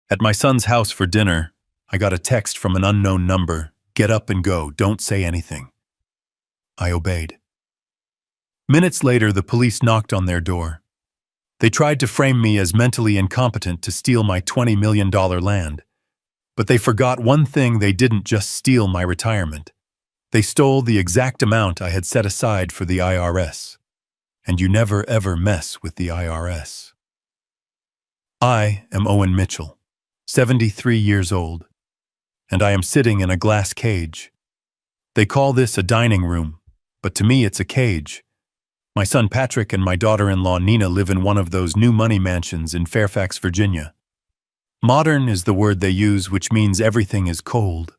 At my son's house for dinner, I got a text from an unknown number. Get up and go, don't say anything. I obeyed. Minutes later, the police knocked on their door. They tried to frame me as mentally incompetent to steal my $20 million land. But they forgot one thing: they didn't just steal my retirement. They stole the exact amount I had set aside for the IRS. And you never ever mess with the IRS. I am Owen Mitchell, 73 years old, and I am sitting in a glass cage. They call this a dining room, but to me it's a cage. My son Patrick and my daughter-in-law Nina live in one of those new money mansions in Fairfax, Virginia. Modern is the word they use, which means everything is cold.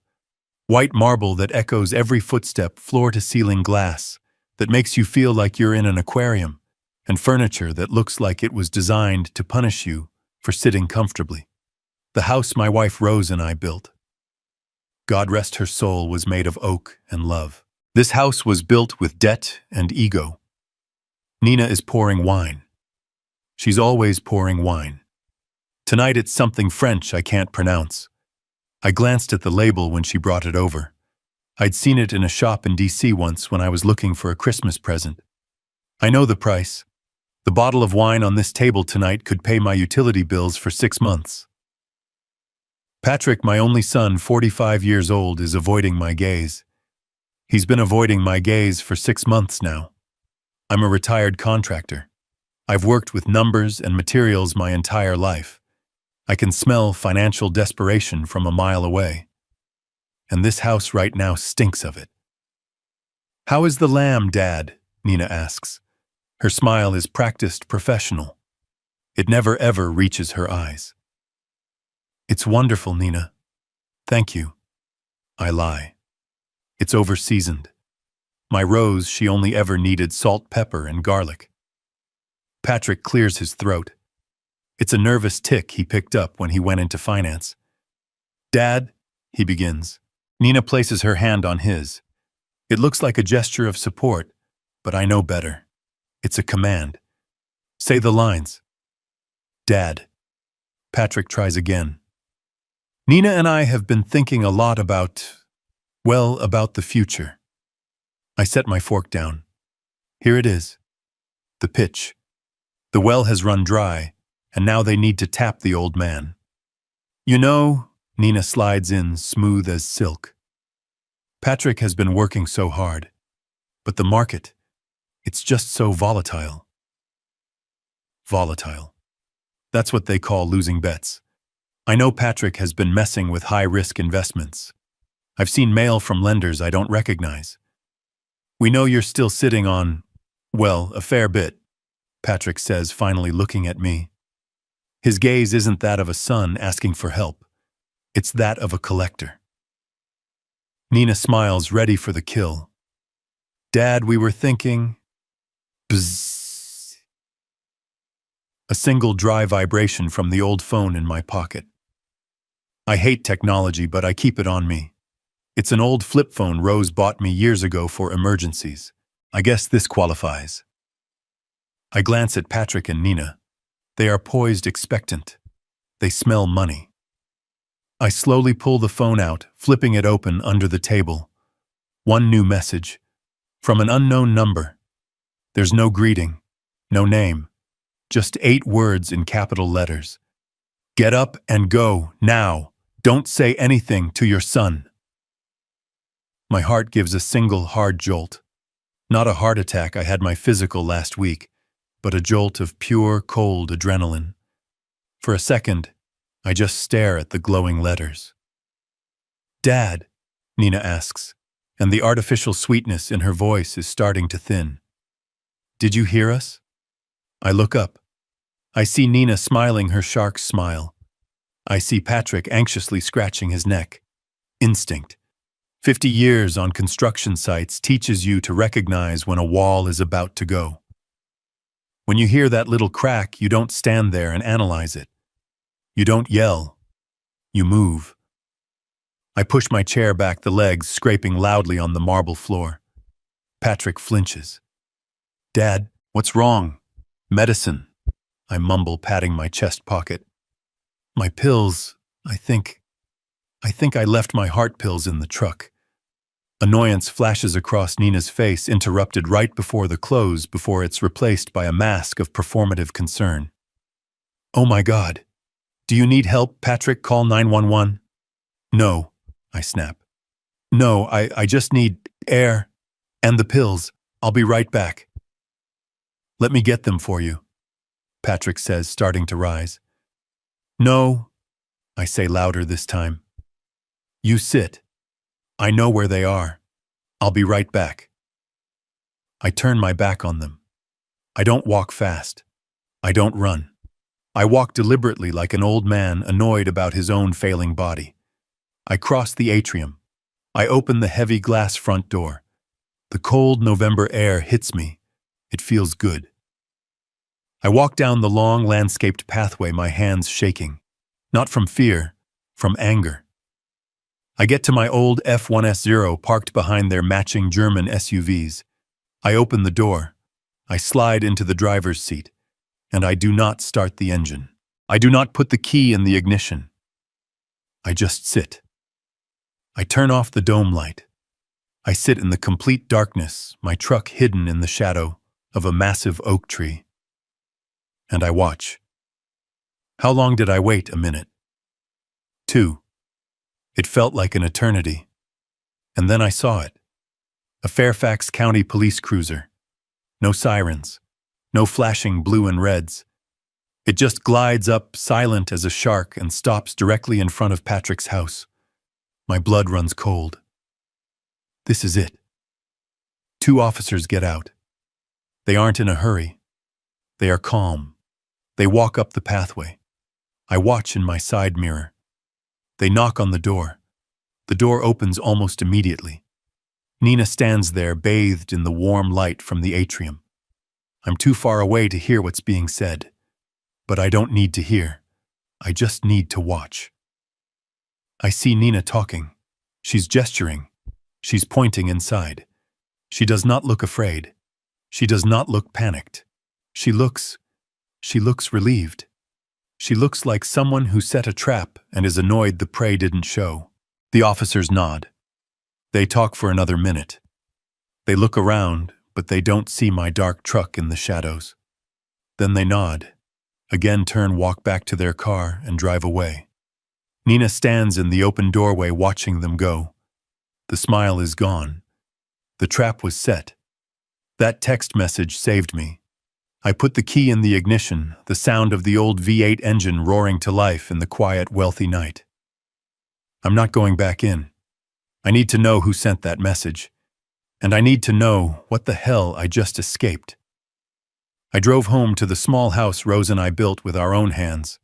White marble that echoes every footstep, floor-to-ceiling glass that makes you feel like you're in an aquarium, and furniture that looks like it was designed to punish you for sitting comfortably. The house my wife Rose and I built, God rest her soul, was made of oak and love. This house was built with debt and ego. Nina is pouring wine. She's always pouring wine. Tonight it's something French I can't pronounce. I glanced at the label when she brought it over. I'd seen it in a shop in D.C. once when I was looking for a Christmas present. I know the price. The bottle of wine on this table tonight could pay my utility bills for 6 months. Patrick, my only son, 45 years old, is avoiding my gaze. He's been avoiding my gaze for 6 months now. I'm a retired contractor. I've worked with numbers and materials my entire life. I can smell financial desperation from a mile away. And this house right now stinks of it. "How is the lamb, Dad?" Nina asks. Her smile is practiced professional. It never ever reaches her eyes. "It's wonderful, Nina. Thank you." I lie. It's over-seasoned. My Rose, she only ever needed salt, pepper, and garlic. Patrick clears his throat. It's a nervous tick he picked up when he went into finance. "Dad," he begins. Nina places her hand on his. It looks like a gesture of support, but I know better. It's a command. "Say the lines." "Dad." Patrick tries again. "Nina and I have been thinking a lot about the future." I set my fork down. Here it is. The pitch. The well has run dry, and now they need to tap the old man. "You know," Nina slides in, smooth as silk. "Patrick has been working so hard, but the market, it's just so volatile." Volatile. That's what they call losing bets. I know Patrick has been messing with high-risk investments. I've seen mail from lenders I don't recognize. "We know you're still sitting on, a fair bit," Patrick says, finally looking at me. His gaze isn't that of a son asking for help. It's that of a collector. Nina smiles, ready for the kill. "Dad, we were thinking..." Bzzz. A single dry vibration from the old phone in my pocket. I hate technology, but I keep it on me. It's an old flip phone Rose bought me years ago for emergencies. I guess this qualifies. I glance at Patrick and Nina. They are poised, expectant. They smell money. I slowly pull the phone out, flipping it open under the table. One new message. From an unknown number. There's no greeting, no name. Just 8 words in capital letters. "Get up and go, now. Don't say anything to your son." My heart gives a single hard jolt. Not a heart attack, I had my physical last week, but a jolt of pure, cold adrenaline. For a second, I just stare at the glowing letters. "Dad," Nina asks, and the artificial sweetness in her voice is starting to thin. "Did you hear us?" I look up. I see Nina smiling her shark smile. I see Patrick anxiously scratching his neck. Instinct. 50 years on construction sites teaches you to recognize when a wall is about to go. When you hear that little crack, you don't stand there and analyze it. You don't yell. You move. I push my chair back, the legs scraping loudly on the marble floor. Patrick flinches. "Dad, what's wrong?" "Medicine," I mumble, patting my chest pocket. "My pills, I think I left my heart pills in the truck. Annoyance flashes across Nina's face, interrupted right before the close, before it's replaced by a mask of performative concern. Oh my God. Do you need help, Patrick? Call 911. No, I snap. No, I just need air and the pills. I'll be right back. Let me get them for you, Patrick says, starting to rise. No, I say louder this time. You sit. I know where they are. I'll be right back. I turn my back on them. I don't walk fast. I don't run. I walk deliberately like an old man annoyed about his own failing body. I cross the atrium. I open the heavy glass front door. The cold November air hits me. It feels good. I walk down the long landscaped pathway, my hands shaking. Not from fear, from anger. I get to my old F1S0 parked behind their matching German SUVs. I open the door. I slide into the driver's seat. And I do not start the engine. I do not put the key in the ignition. I just sit. I turn off the dome light. I sit in the complete darkness, my truck hidden in the shadow of a massive oak tree. And I watch. How long did I wait? A minute. 2. It felt like an eternity. And then I saw it. A Fairfax County police cruiser. No sirens. No flashing blue and reds. It just glides up, silent as a shark, and stops directly in front of Patrick's house. My blood runs cold. This is it. 2 officers get out. They aren't in a hurry. They are calm. They walk up the pathway. I watch in my side mirror. They knock on the door. The door opens almost immediately. Nina stands there, bathed in the warm light from the atrium. I'm too far away to hear what's being said. But I don't need to hear. I just need to watch. I see Nina talking. She's gesturing. She's pointing inside. She does not look afraid. She does not look panicked. She looks relieved. She looks like someone who set a trap and is annoyed the prey didn't show. The officers nod. They talk for another minute. They look around, but they don't see my dark truck in the shadows. Then they nod, again turn, walk back to their car, and drive away. Nina stands in the open doorway watching them go. The smile is gone. The trap was set. That text message saved me. I put the key in the ignition, the sound of the old V8 engine roaring to life in the quiet, wealthy night. I'm not going back in. I need to know who sent that message. And I need to know what the hell I just escaped. I drove home to the small house Rose and I built with our own hands.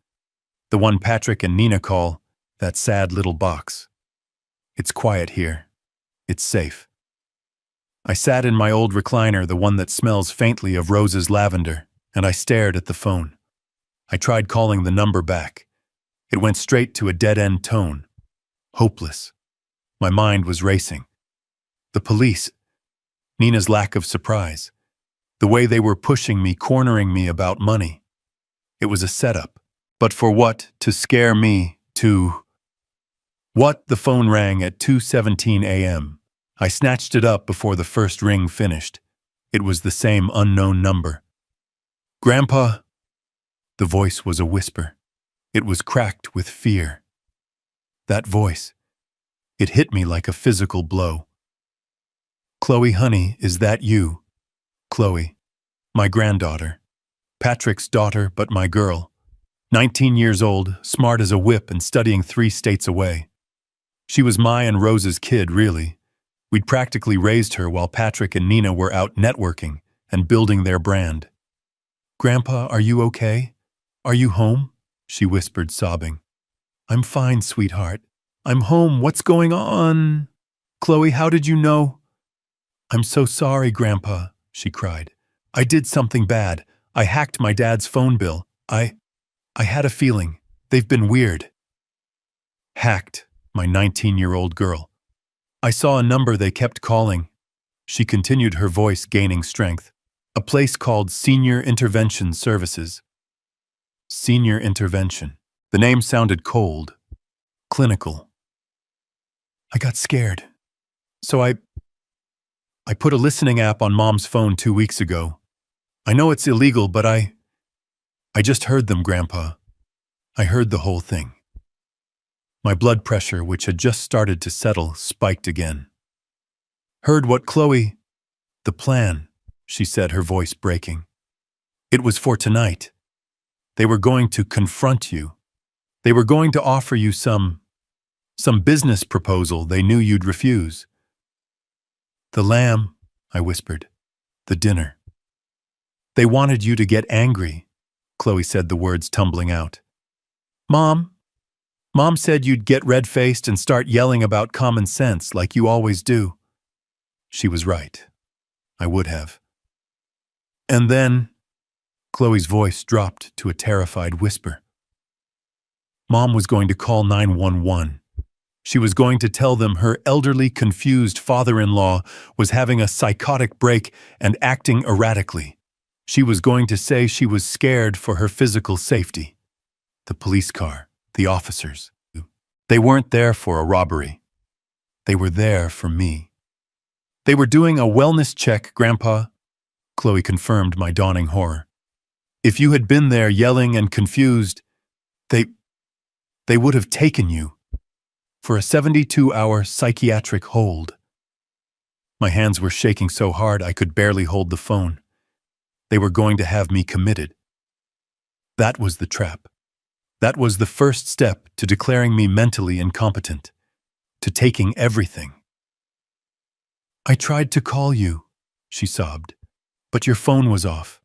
The one Patrick and Nina call that sad little box. It's quiet here. It's safe. I sat in my old recliner, the one that smells faintly of Rose's lavender, and I stared at the phone. I tried calling the number back. It went straight to a dead-end tone. Hopeless. My mind was racing. The police. Nina's lack of surprise. The way they were pushing me, cornering me about money. It was a setup. But for what? To scare me, to... What? The phone rang at 2:17 a.m. I snatched it up before the first ring finished. It was the same unknown number. Grandpa? The voice was a whisper. It was cracked with fear. That voice. It hit me like a physical blow. Chloe, honey, is that you? Chloe. My granddaughter. Patrick's daughter, but my girl. 19 years old, smart as a whip and studying 3 states away. She was my and Rose's kid, really. We'd practically raised her while Patrick and Nina were out networking and building their brand. Grandpa, are you okay? Are you home? She whispered, sobbing. I'm fine, sweetheart. I'm home. What's going on? Chloe, how did you know? I'm so sorry, Grandpa, she cried. I did something bad. I hacked my dad's phone bill. I had a feeling. They've been weird. Hacked, my 19-year-old girl. I saw a number they kept calling. She continued, her voice gaining strength. A place called Senior Intervention Services. Senior Intervention. The name sounded cold. clinical. I got scared. So I put a listening app on Mom's phone 2 weeks ago. I know it's illegal, but I just heard them, Grandpa. I heard the whole thing. My blood pressure, which had just started to settle, spiked again. Heard what, Chloe? The plan, she said, her voice breaking. It was for tonight. They were going to confront you. They were going to offer you some business proposal they knew you'd refuse. The lamb, I whispered. The dinner. They wanted you to get angry, Chloe said, the words tumbling out. Mom said you'd get red-faced and start yelling about common sense like you always do. She was right. I would have. And then, Chloe's voice dropped to a terrified whisper. Mom was going to call 911. She was going to tell them her elderly, confused father-in-law was having a psychotic break and acting erratically. She was going to say she was scared for her physical safety. The police car, the officers. They weren't there for a robbery. They were there for me. They were doing a wellness check, Grandpa, Chloe confirmed my dawning horror. If you had been there yelling and confused, they would have taken you for a 72-hour psychiatric hold. My hands were shaking so hard I could barely hold the phone. They were going to have me committed. That was the trap. That was the first step to declaring me mentally incompetent, to taking everything. I tried to call you, she sobbed, but your phone was off.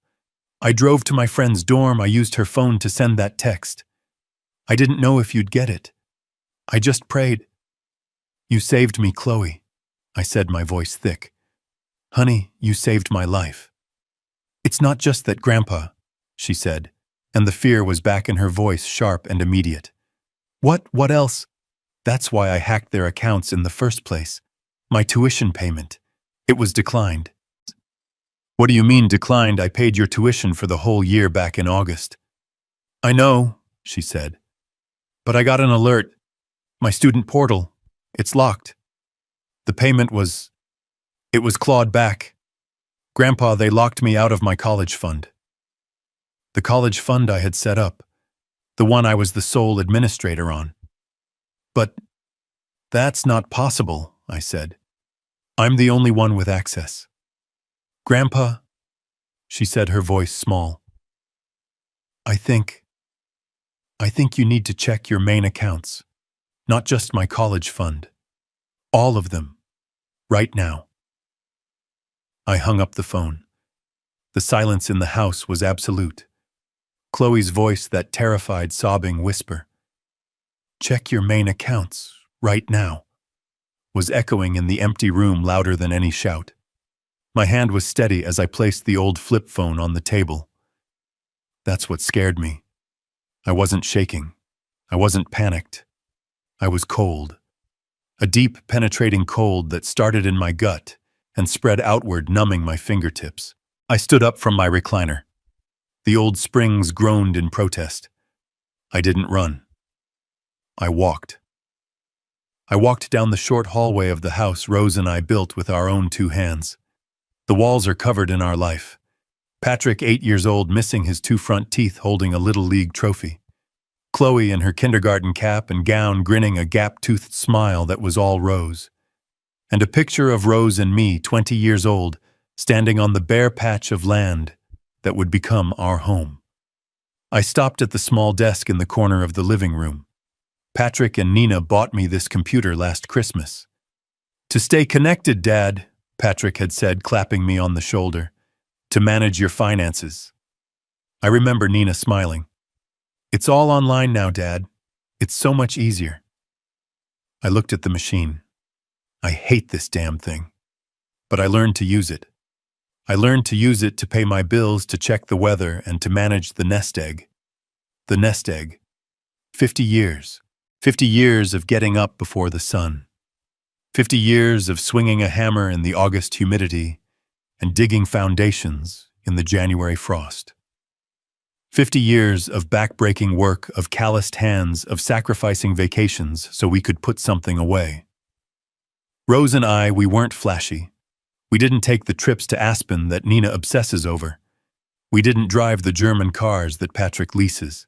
I drove to my friend's dorm. I used her phone to send that text. I didn't know if you'd get it. I just prayed. You saved me, Chloe, I said, my voice thick. Honey, you saved my life. It's not just that, Grandpa, she said, and the fear was back in her voice, sharp and immediate. What else? That's why I hacked their accounts in the first place. My tuition payment. It was declined. What do you mean declined? I paid your tuition for the whole year back in August. I know, she said, but I got an alert. My student portal. It's locked. The payment was clawed back. Grandpa, they locked me out of my college fund. The college fund I had set up. The one I was the sole administrator on. But that's not possible, I said. I'm the only one with access. Grandpa, she said, her voice small. I think you need to check your main accounts, not just my college fund. All of them, right now. I hung up the phone. The silence in the house was absolute. Chloe's voice, that terrified, sobbing whisper, check your main accounts, right now, was echoing in the empty room louder than any shout. My hand was steady as I placed the old flip phone on the table. That's what scared me. I wasn't shaking. I wasn't panicked. I was cold. A deep, penetrating cold that started in my gut and spread outward, numbing my fingertips. I stood up from my recliner. The old springs groaned in protest. I didn't run. I walked. I walked down the short hallway of the house Rose and I built with our own 2 hands. The walls are covered in our life. Patrick, 8 years old, missing his 2 front teeth, holding a Little League trophy. Chloe in her kindergarten cap and gown, grinning a gap-toothed smile that was all Rose. And a picture of Rose and me, 20 years old, standing on the bare patch of land that would become our home. I stopped at the small desk in the corner of the living room. Patrick and Nina bought me this computer last Christmas. To stay connected, Dad, Patrick had said, clapping me on the shoulder. To manage your finances. I remember Nina smiling. It's all online now, Dad. It's so much easier. I looked at the machine. I hate this damn thing. But I learned to use it. I learned to use it to pay my bills, to check the weather, and to manage the nest egg. The nest egg. 50 years. 50 years of getting up before the sun. 50 years of swinging a hammer in the August humidity and digging foundations in the January frost. 50 years of back-breaking work, of calloused hands, of sacrificing vacations so we could put something away. Rose and I, we weren't flashy. We didn't take the trips to Aspen that Nina obsesses over. We didn't drive the German cars that Patrick leases.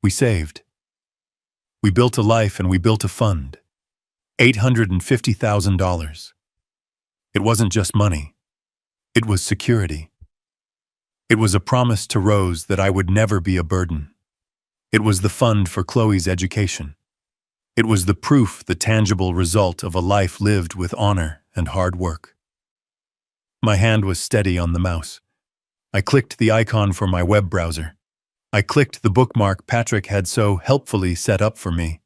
We saved. We built a life and we built a fund. $850,000. It wasn't just money. It was security. It was a promise to Rose that I would never be a burden. It was the fund for Chloe's education. It was the proof, the tangible result of a life lived with honor and hard work. My hand was steady on the mouse. I clicked the icon for my web browser. I clicked the bookmark Patrick had so helpfully set up for me.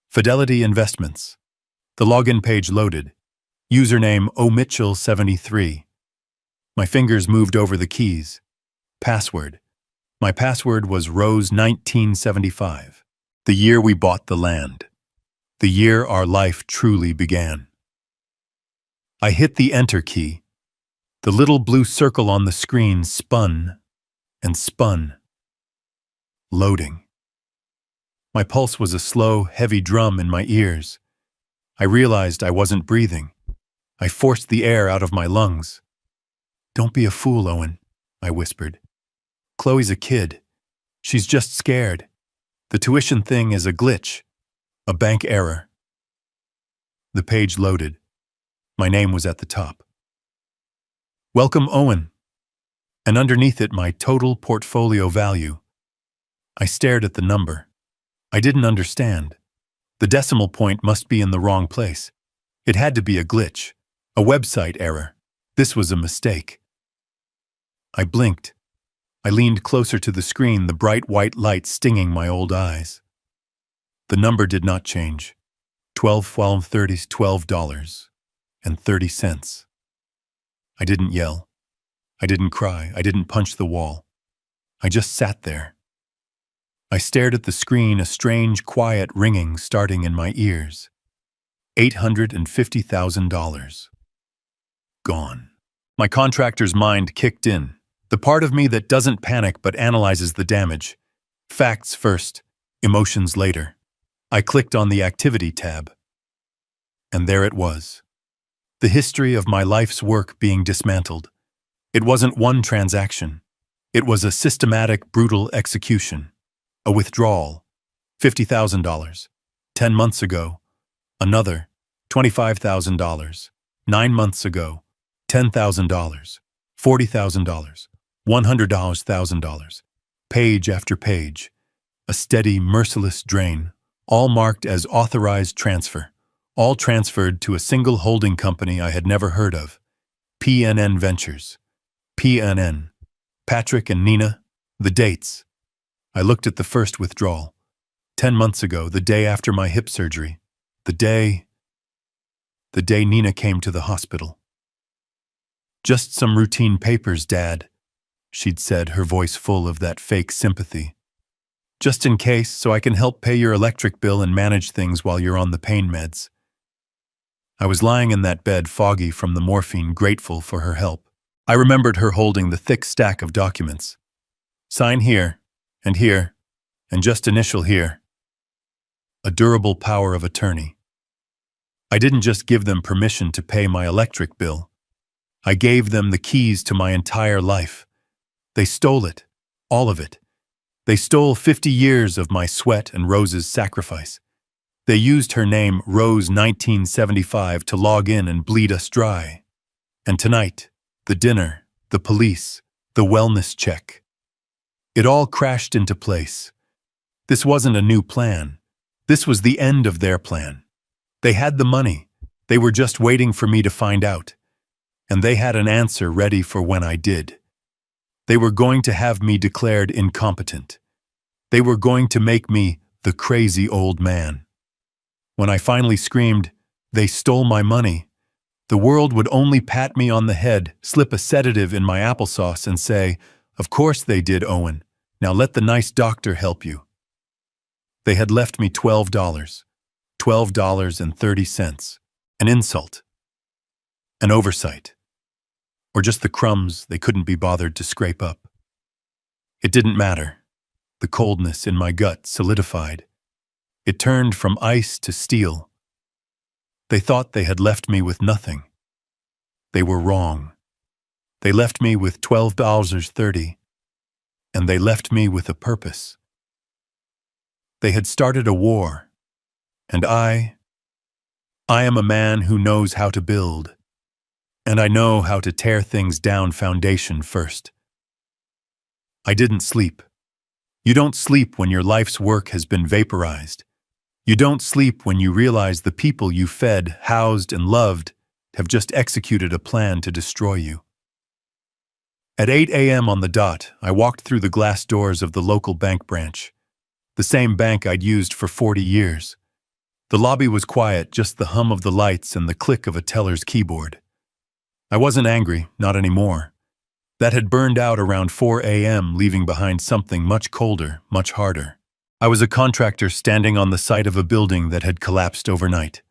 Fidelity Investments. The login page loaded. Username omitchell73. My fingers moved over the keys. Password. My password was Rose1975. The year we bought the land. The year our life truly began. I hit the enter key. The little blue circle on the screen spun and spun. Loading. My pulse was a slow, heavy drum in my ears. I realized I wasn't breathing. I forced the air out of my lungs. "Don't be a fool, Owen," I whispered. "Chloe's a kid. She's just scared. The tuition thing is a glitch, a bank error." The page loaded. My name was at the top. "Welcome, Owen." And underneath it, my total portfolio value. I stared at the number. I didn't understand. The decimal point must be in the wrong place. It had to be a glitch, a website error. This was a mistake. I blinked. I leaned closer to the screen, the bright white light stinging my old eyes. The number did not change. $12.30. I didn't yell. I didn't cry. I didn't punch the wall. I just sat there. I stared at the screen, a strange, quiet ringing starting in my ears. $850,000. Gone. My contractor's mind kicked in. The part of me that doesn't panic but analyzes the damage. Facts first, emotions later. I clicked on the Activity tab. And there it was. The history of my life's work being dismantled. It wasn't one transaction. It was a systematic, brutal execution. A withdrawal. $50,000. 10 months ago. Another. $25,000. 9 months ago. $10,000. $40,000. $100,000. Page after page. A steady, merciless drain. All marked as authorized transfer. All transferred to a single holding company I had never heard of. PNN Ventures. PNN. Patrick and Nina. The dates. I looked at the first withdrawal. 10 months ago, the day after my hip surgery. The day Nina came to the hospital. "Just some routine papers, Dad," she'd said, her voice full of that fake sympathy. "Just in case, so I can help pay your electric bill and manage things while you're on the pain meds." I was lying in that bed, foggy from the morphine, grateful for her help. I remembered her holding the thick stack of documents. "Sign here, and just initial here." A durable power of attorney. I didn't just give them permission to pay my electric bill. I gave them the keys to my entire life. They stole it, all of it. They stole 50 years of my sweat and Rose's sacrifice. They used her name, Rose1975, to log in and bleed us dry. And tonight, the dinner, the police, the wellness check. It all crashed into place. This wasn't a new plan. This was the end of their plan. They had the money. They were just waiting for me to find out. And they had an answer ready for when I did. They were going to have me declared incompetent. They were going to make me the crazy old man. When I finally screamed, "They stole my money," the world would only pat me on the head, slip a sedative in my applesauce, and say, "Of course they did, Owen. Now let the nice doctor help you." They had left me $12.30. An insult. An oversight. Or just the crumbs they couldn't be bothered to scrape up. It didn't matter. The coldness in my gut solidified. It turned from ice to steel. They thought they had left me with nothing. They were wrong. They left me with $12.30, and they left me with a purpose. They had started a war, and I am a man who knows how to build, and I know how to tear things down foundation first. I didn't sleep. You don't sleep when your life's work has been vaporized. You don't sleep when you realize the people you fed, housed, and loved have just executed a plan to destroy you. At 8 a.m. on the dot, I walked through the glass doors of the local bank branch, the same bank I'd used for 40 years. The lobby was quiet, just the hum of the lights and the click of a teller's keyboard. I wasn't angry, not anymore. That had burned out around 4 a.m., leaving behind something much colder, much harder. I was a contractor standing on the site of a building that had collapsed overnight.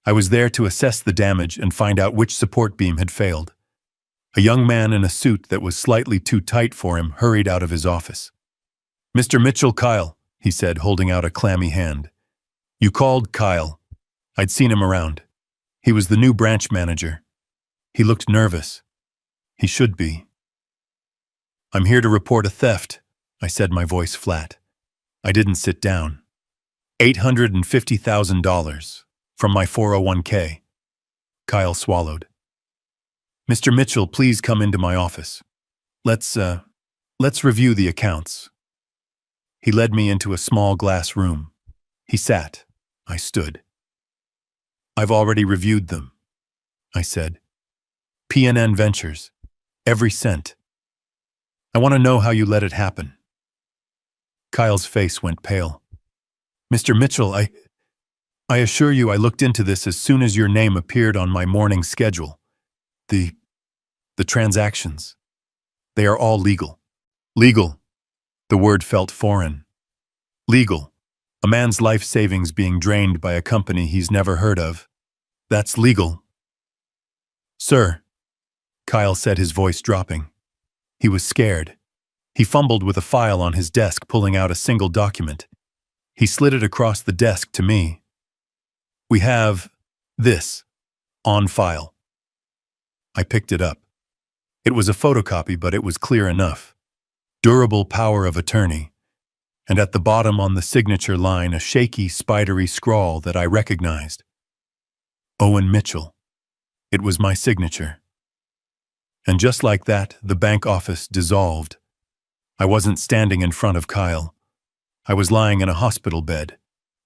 I was there to assess the damage and find out which support beam had failed. A young man in a suit that was slightly too tight for him hurried out of his office. "Mr. Mitchell, Kyle," he said, holding out a clammy hand. "You called Kyle." I'd seen him around. He was the new branch manager. He looked nervous. He should be. "I'm here to report a theft," I said, my voice flat. I didn't sit down. $850,000 from my 401k. Kyle swallowed. "Mr. Mitchell, please come into my office. Let's review the accounts." He led me into a small glass room. He sat. I stood. "I've already reviewed them," I said. "PNN Ventures. Every cent. I want to know how you let it happen." Kyle's face went pale. "Mr. Mitchell, I assure you I looked into this as soon as your name appeared on my morning schedule. The transactions. They are all legal." "Legal." The word felt foreign. "Legal. A man's life savings being drained by a company he's never heard of. That's legal." "Sir," Kyle said, his voice dropping. He was scared. He fumbled with a file on his desk, pulling out a single document. He slid it across the desk to me. "We have this on file." I picked it up. It was a photocopy, but it was clear enough. Durable power of attorney. And at the bottom on the signature line, a shaky, spidery scrawl that I recognized. Owen Mitchell. It was my signature. And just like that, the bank office dissolved. I wasn't standing in front of Kyle. I was lying in a hospital bed.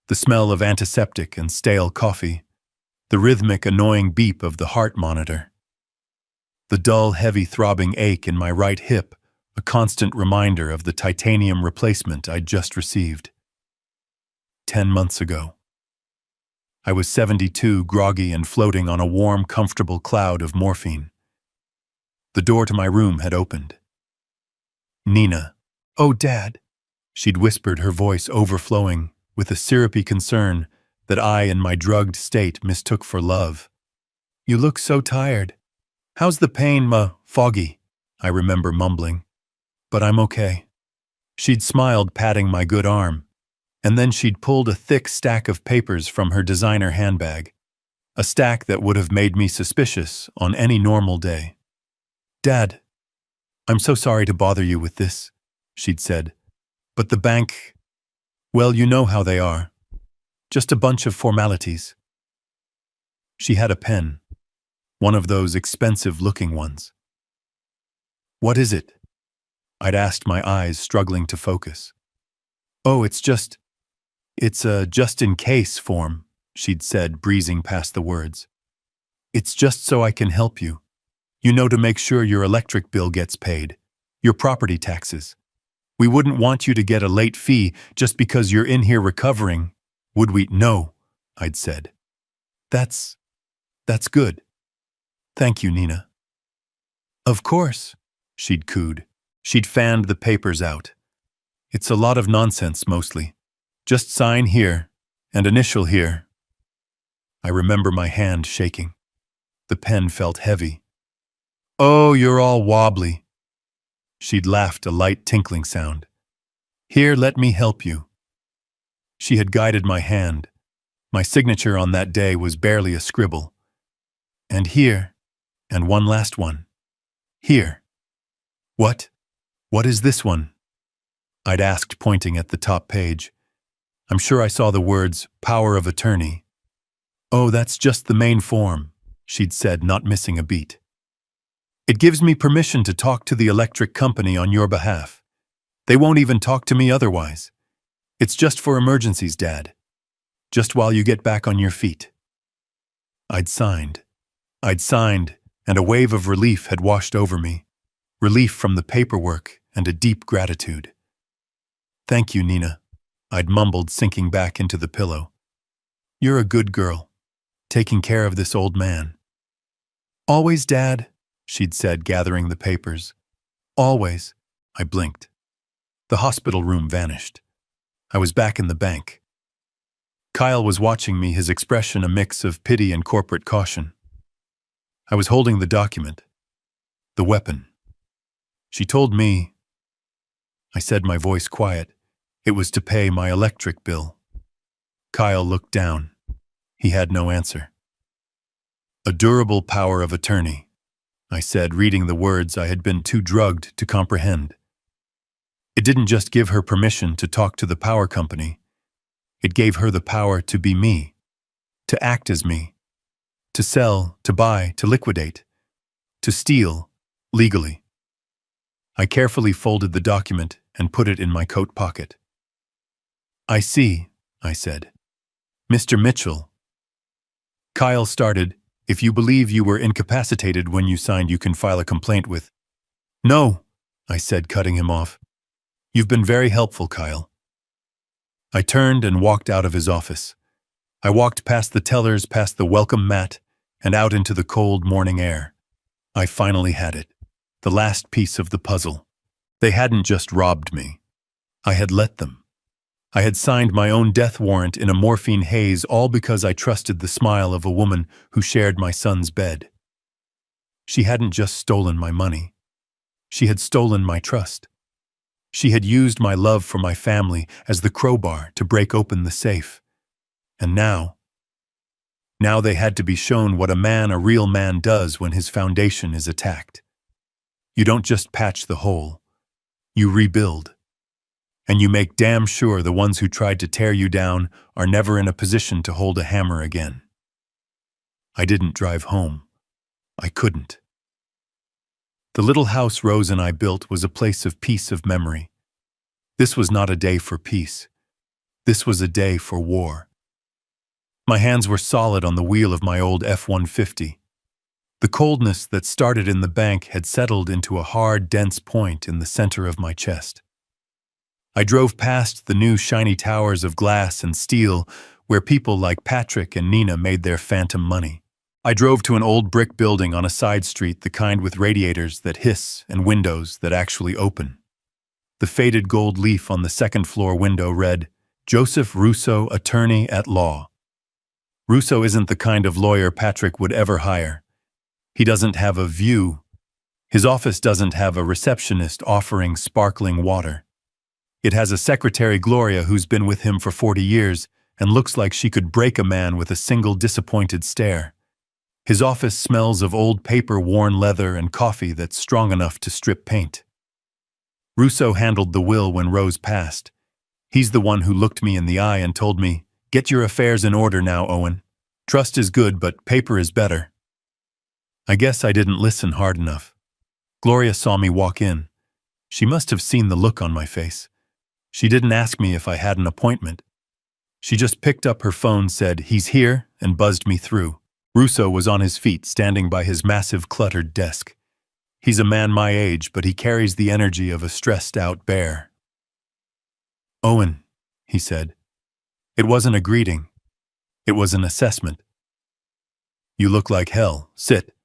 The smell of antiseptic and stale coffee. The rhythmic, annoying beep of the heart monitor. The dull, heavy throbbing ache in my right hip, a constant reminder of the titanium replacement I'd just received. 10 months ago. I was 72, groggy and floating on a warm, comfortable cloud of morphine. The door to my room had opened. "Nina." "Oh, Dad," she'd whispered, her voice overflowing with a syrupy concern that I, in my drugged state, mistook for love. "You look so tired. How's the pain, Foggy?" I remember mumbling. "But I'm okay." She'd smiled, patting my good arm, and then she'd pulled a thick stack of papers from her designer handbag, a stack that would have made me suspicious on any normal day. "Dad, I'm so sorry to bother you with this," she'd said, "but the bank, well, you know how they are. Just a bunch of formalities." She had a pen, one of those expensive-looking ones. "What is it?" I'd asked, my eyes struggling to focus. "Oh, it's a just-in-case form," she'd said, breezing past the words. "It's just so I can help you. You know, to make sure your electric bill gets paid, your property taxes. We wouldn't want you to get a late fee just because you're in here recovering, would we?" "No," I'd said. That's good. Thank you, Nina." "Of course," she'd cooed. She'd fanned the papers out. "It's a lot of nonsense, mostly. Just sign here and initial here." I remember my hand shaking. The pen felt heavy. "Oh, you're all wobbly." She'd laughed a light tinkling sound. Here, let me help you. She had guided my hand. My signature on that day was barely a scribble. And here, and one last one. Here. What? What is this one? I'd asked, pointing at the top page. I'm sure I saw the words, power of attorney. Oh, that's just the main form, she'd said, not missing a beat. It gives me permission to talk to the electric company on your behalf. They won't even talk to me otherwise. It's just for emergencies, Dad. Just while you get back on your feet. I'd signed, and a wave of relief had washed over me. Relief from the paperwork and a deep gratitude. Thank you, Nina, I'd mumbled, sinking back into the pillow. You're a good girl, taking care of this old man. Always, Dad, she'd said, gathering the papers. Always, I blinked. The hospital room vanished. I was back in the bank. Kyle was watching me, his expression a mix of pity and corporate caution. I was holding the document, the weapon. She told me, I said, my voice quiet, it was to pay my electric bill. Kyle looked down. He had no answer. A durable power of attorney, I said, reading the words I had been too drugged to comprehend. It didn't just give her permission to talk to the power company. It gave her the power to be me, to act as me, to sell, to buy, to liquidate, to steal, legally. I carefully folded the document and put it in my coat pocket. I see, I said. Mr. Mitchell. Kyle started, if you believe you were incapacitated when you signed, you can file a complaint with. No, I said, cutting him off. You've been very helpful, Kyle. I turned and walked out of his office. I walked past the tellers, past the welcome mat, and out into the cold morning air. I finally had it. The last piece of the puzzle. They hadn't just robbed me. I had let them. I had signed my own death warrant in a morphine haze, all because I trusted the smile of a woman who shared my son's bed. She hadn't just stolen my money. She had stolen my trust. She had used my love for my family as the crowbar to break open the safe. And now they had to be shown what a real man does when his foundation is attacked. You don't just patch the hole. You rebuild. And you make damn sure the ones who tried to tear you down are never in a position to hold a hammer again. I didn't drive home. I couldn't. The little house Rose and I built was a place of peace, of memory. This was not a day for peace. This was a day for war. My hands were solid on the wheel of my old F-150. The coldness that started in the bank had settled into a hard, dense point in the center of my chest. I drove past the new shiny towers of glass and steel where people like Patrick and Nina made their phantom money. I drove to an old brick building on a side street, the kind with radiators that hiss and windows that actually open. The faded gold leaf on the second-floor window read, Joseph Russo, Attorney at Law. Russo isn't the kind of lawyer Patrick would ever hire. He doesn't have a view. His office doesn't have a receptionist offering sparkling water. It has a secretary, Gloria, who's been with him for 40 years and looks like she could break a man with a single disappointed stare. His office smells of old paper, worn leather, and coffee that's strong enough to strip paint. Russo handled the will when Rose passed. He's the one who looked me in the eye and told me, "Get your affairs in order now, Owen. Trust is good, but paper is better." I guess I didn't listen hard enough. Gloria saw me walk in. She must have seen the look on my face. She didn't ask me if I had an appointment. She just picked up her phone, said, "He's here," and buzzed me through. Russo was on his feet, standing by his massive, cluttered desk. He's a man my age, but he carries the energy of a stressed-out bear. "Owen," he said. It wasn't a greeting. It was an assessment. "You look like hell. Sit."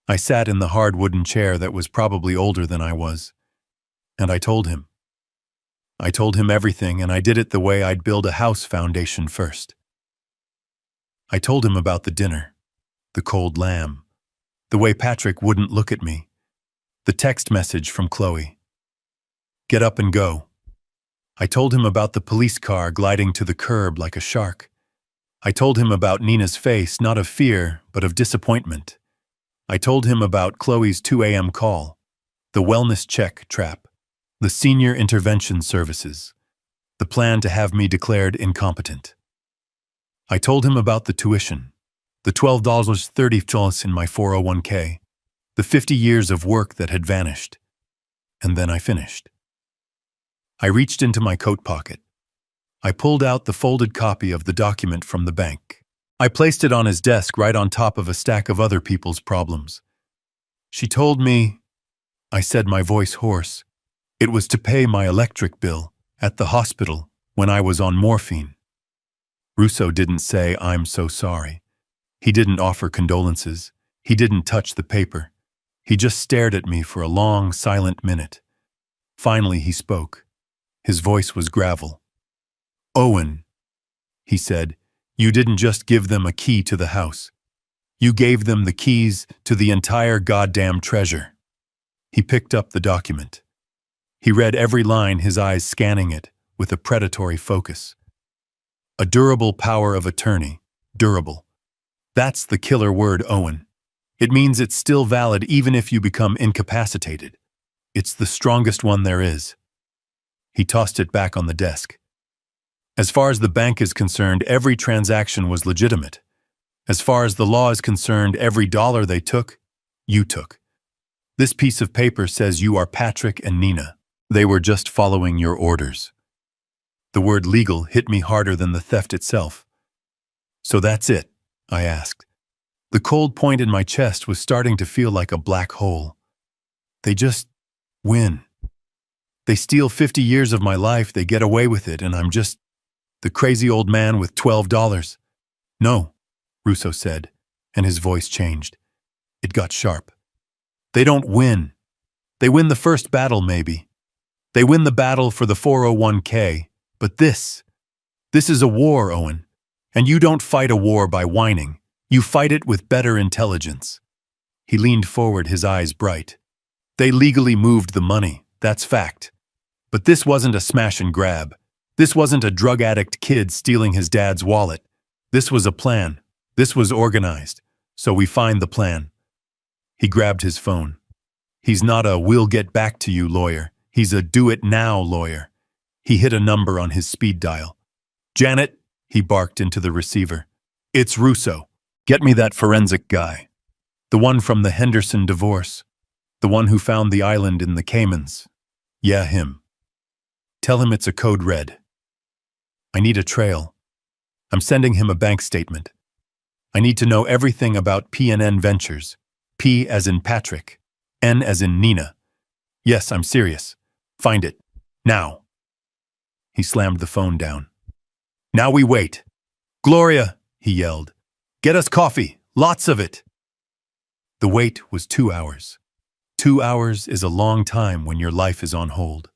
I sat in the hard wooden chair that was probably older than I was. And I told him. I told him everything, and I did it the way I'd build a house foundation first. I told him about the dinner, the cold lamb, the way Patrick wouldn't look at me, The text message from Chloe. Get up and go. I told him about the police car gliding to the curb like a shark. I told him about Nina's face, not of fear, but of disappointment. I told him about Chloe's 2 a.m. call, the wellness check trap, the senior intervention services, the plan to have me declared incompetent. I told him about the tuition, the $12.30 in my 401k, the 50 years of work that had vanished. And then I finished. I reached into my coat pocket. I pulled out the folded copy of the document from the bank. I placed it on his desk right on top of a stack of other people's problems. She told me, I said, my voice hoarse, it was to pay my electric bill at the hospital when I was on morphine. Russo didn't say, I'm so sorry. He didn't offer condolences. He didn't touch the paper. He just stared at me for a long, silent minute. Finally, he spoke. His voice was gravel. Owen, he said, you didn't just give them a key to the house. You gave them the keys to the entire goddamn treasure. He picked up the document. He read every line, his eyes scanning it with a predatory focus. A durable power of attorney. Durable. That's the killer word, Owen. It means it's still valid even if you become incapacitated. It's the strongest one there is. He tossed it back on the desk. As far as the bank is concerned, every transaction was legitimate. As far as the law is concerned, every dollar they took, you took. This piece of paper says you are Patrick and Nina. They were just following your orders. The word legal hit me harder than the theft itself. So that's it, I asked. The cold point in my chest was starting to feel like a black hole. They just win. They steal 50 years of my life, they get away with it, and I'm just the crazy old man with $12. No, Russo said, and his voice changed. It got sharp. They don't win. They win the first battle, maybe. They win the battle for the 401k, but this is a war, Owen. And you don't fight a war by whining. You fight it with better intelligence. He leaned forward, his eyes bright. They legally moved the money, that's fact. But this wasn't a smash and grab. This wasn't a drug addict kid stealing his dad's wallet. This was a plan. This was organized. So we find the plan. He grabbed his phone. He's not a we'll get back to you lawyer. He's a do it now lawyer. He hit a number on his speed dial. Janet, he barked into the receiver. It's Russo. Get me that forensic guy. The one from the Henderson divorce. The one who found the island in the Caymans. Yeah, him. Tell him it's a code red. I need a trail. I'm sending him a bank statement. I need to know everything about PNN Ventures. P as in Patrick. N as in Nina. Yes, I'm serious. Find it. Now. He slammed the phone down. Now we wait. Gloria, he yelled. Get us coffee. Lots of it. The wait was 2 hours. 2 hours is a long time when your life is on hold.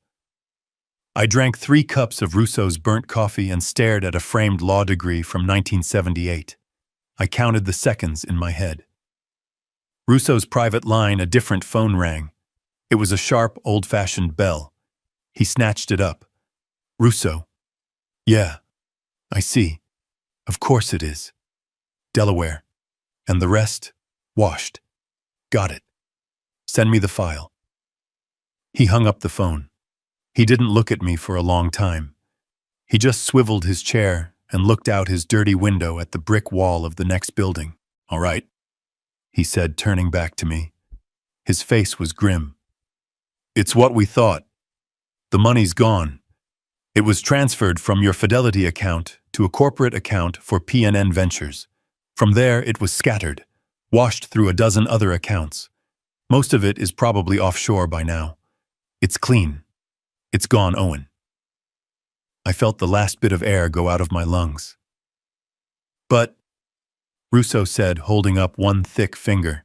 I drank 3 cups of Russo's burnt coffee and stared at a framed law degree from 1978. I counted the seconds in my head. Russo's private line, a different phone rang. It was a sharp, old-fashioned bell. He snatched it up. Russo. Yeah, I see. Of course it is. Delaware. And the rest? Washed. Got it. Send me the file. He hung up the phone. He didn't look at me for a long time. He just swiveled his chair and looked out his dirty window at the brick wall of the next building. All right, he said, turning back to me. His face was grim. It's what we thought. The money's gone. It was transferred from your Fidelity account to a corporate account for PNN Ventures. From there, it was scattered, washed through a dozen other accounts. Most of it is probably offshore by now. It's clean. It's gone, Owen. I felt the last bit of air go out of my lungs. But, Russo said, holding up one thick finger,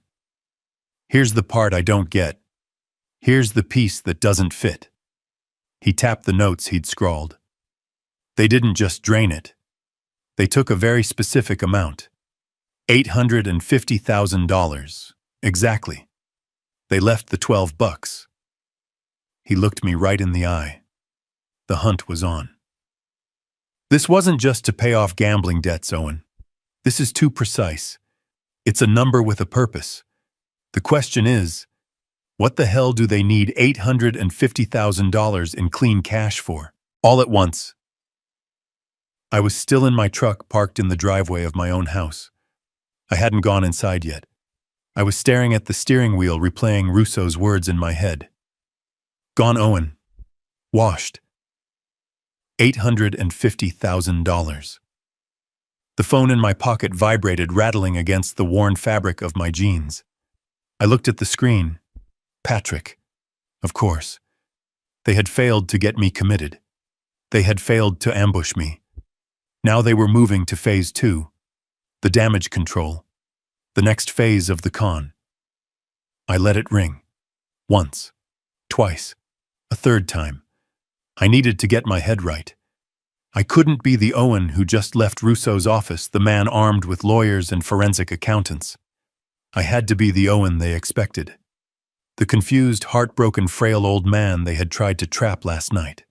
here's the part I don't get. Here's the piece that doesn't fit. He tapped the notes he'd scrawled. They didn't just drain it. They took a very specific amount. $850,000. Exactly. They left the $12. He looked me right in the eye. The hunt was on. This wasn't just to pay off gambling debts, Owen. This is too precise. It's a number with a purpose. The question is, what the hell do they need $850,000 in clean cash for? All at once. I was still in my truck parked in the driveway of my own house. I hadn't gone inside yet. I was staring at the steering wheel, replaying Russo's words in my head. Gone, Owen. Washed. $850,000. The phone in my pocket vibrated, rattling against the worn fabric of my jeans. I looked at the screen. Patrick. Of course. They had failed to get me committed. They had failed to ambush me. Now they were moving to phase 2, the damage control, the next phase of the con. I let it ring. Once. Twice. A third time. I needed to get my head right. I couldn't be the Owen who just left Russo's office, the man armed with lawyers and forensic accountants. I had to be the Owen they expected. The confused, heartbroken, frail old man they had tried to trap last night.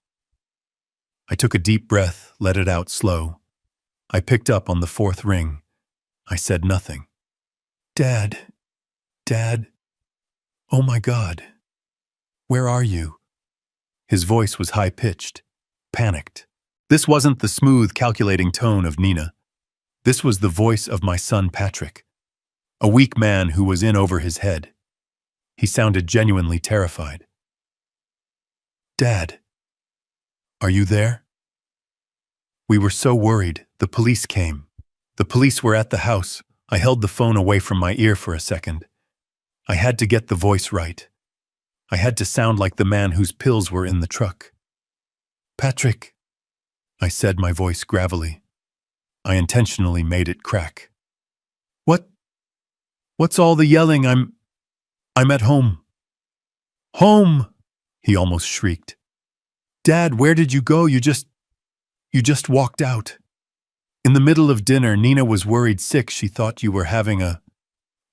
I took a deep breath, let it out slow. I picked up on the 4th ring. I said nothing. Dad. Dad. Oh my God. Where are you? His voice was high-pitched, panicked. This wasn't the smooth, calculating tone of Nina. This was the voice of my son Patrick, a weak man who was in over his head. He sounded genuinely terrified. Dad. Are you there? We were so worried. The police came. The police were at the house. I held the phone away from my ear for a second. I had to get the voice right. I had to sound like the man whose pills were in the truck. Patrick, I said, my voice gravelly. I intentionally made it crack. What's all the yelling? I'm at home. Home, he almost shrieked. Dad, where did you go? You just walked out. In the middle of dinner, Nina was worried sick. She thought you were having a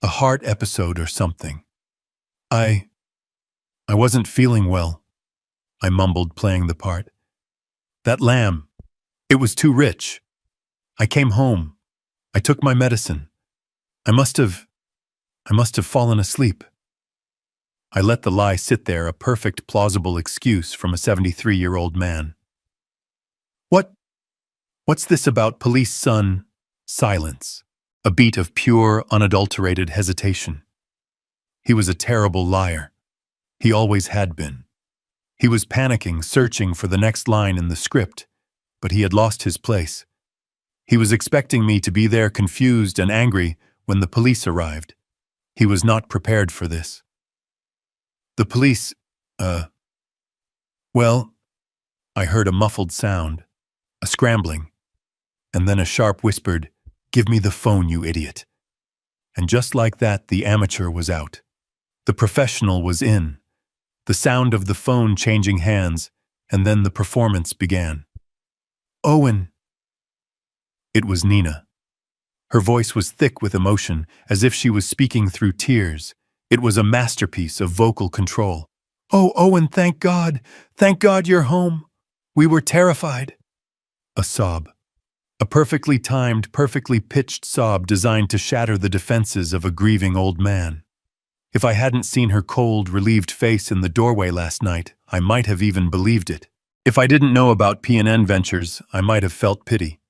heart episode or something. I wasn't feeling well, I mumbled, playing the part. That lamb, it was too rich. I came home. I took my medicine. I must have fallen asleep. I let the lie sit there, a perfect, plausible excuse from a 73-year-old man. What's this about police son? Silence. A beat of pure, unadulterated hesitation. He was a terrible liar. He always had been. He was panicking, searching for the next line in the script, but he had lost his place. He was expecting me to be there, confused and angry, when the police arrived. He was not prepared for this. The police, well, I heard a muffled sound, a scrambling, and then a sharp whispered, "Give me the phone, you idiot." And just like that, the amateur was out. The professional was in. The sound of the phone changing hands, and then the performance began. Owen. It was Nina. Her voice was thick with emotion, as if she was speaking through tears. It was a masterpiece of vocal control. Oh, Owen, thank God. Thank God you're home. We were terrified. A sob. A perfectly timed, perfectly pitched sob designed to shatter the defenses of a grieving old man. If I hadn't seen her cold, relieved face in the doorway last night, I might have even believed it. If I didn't know about P&N Ventures, I might have felt pity.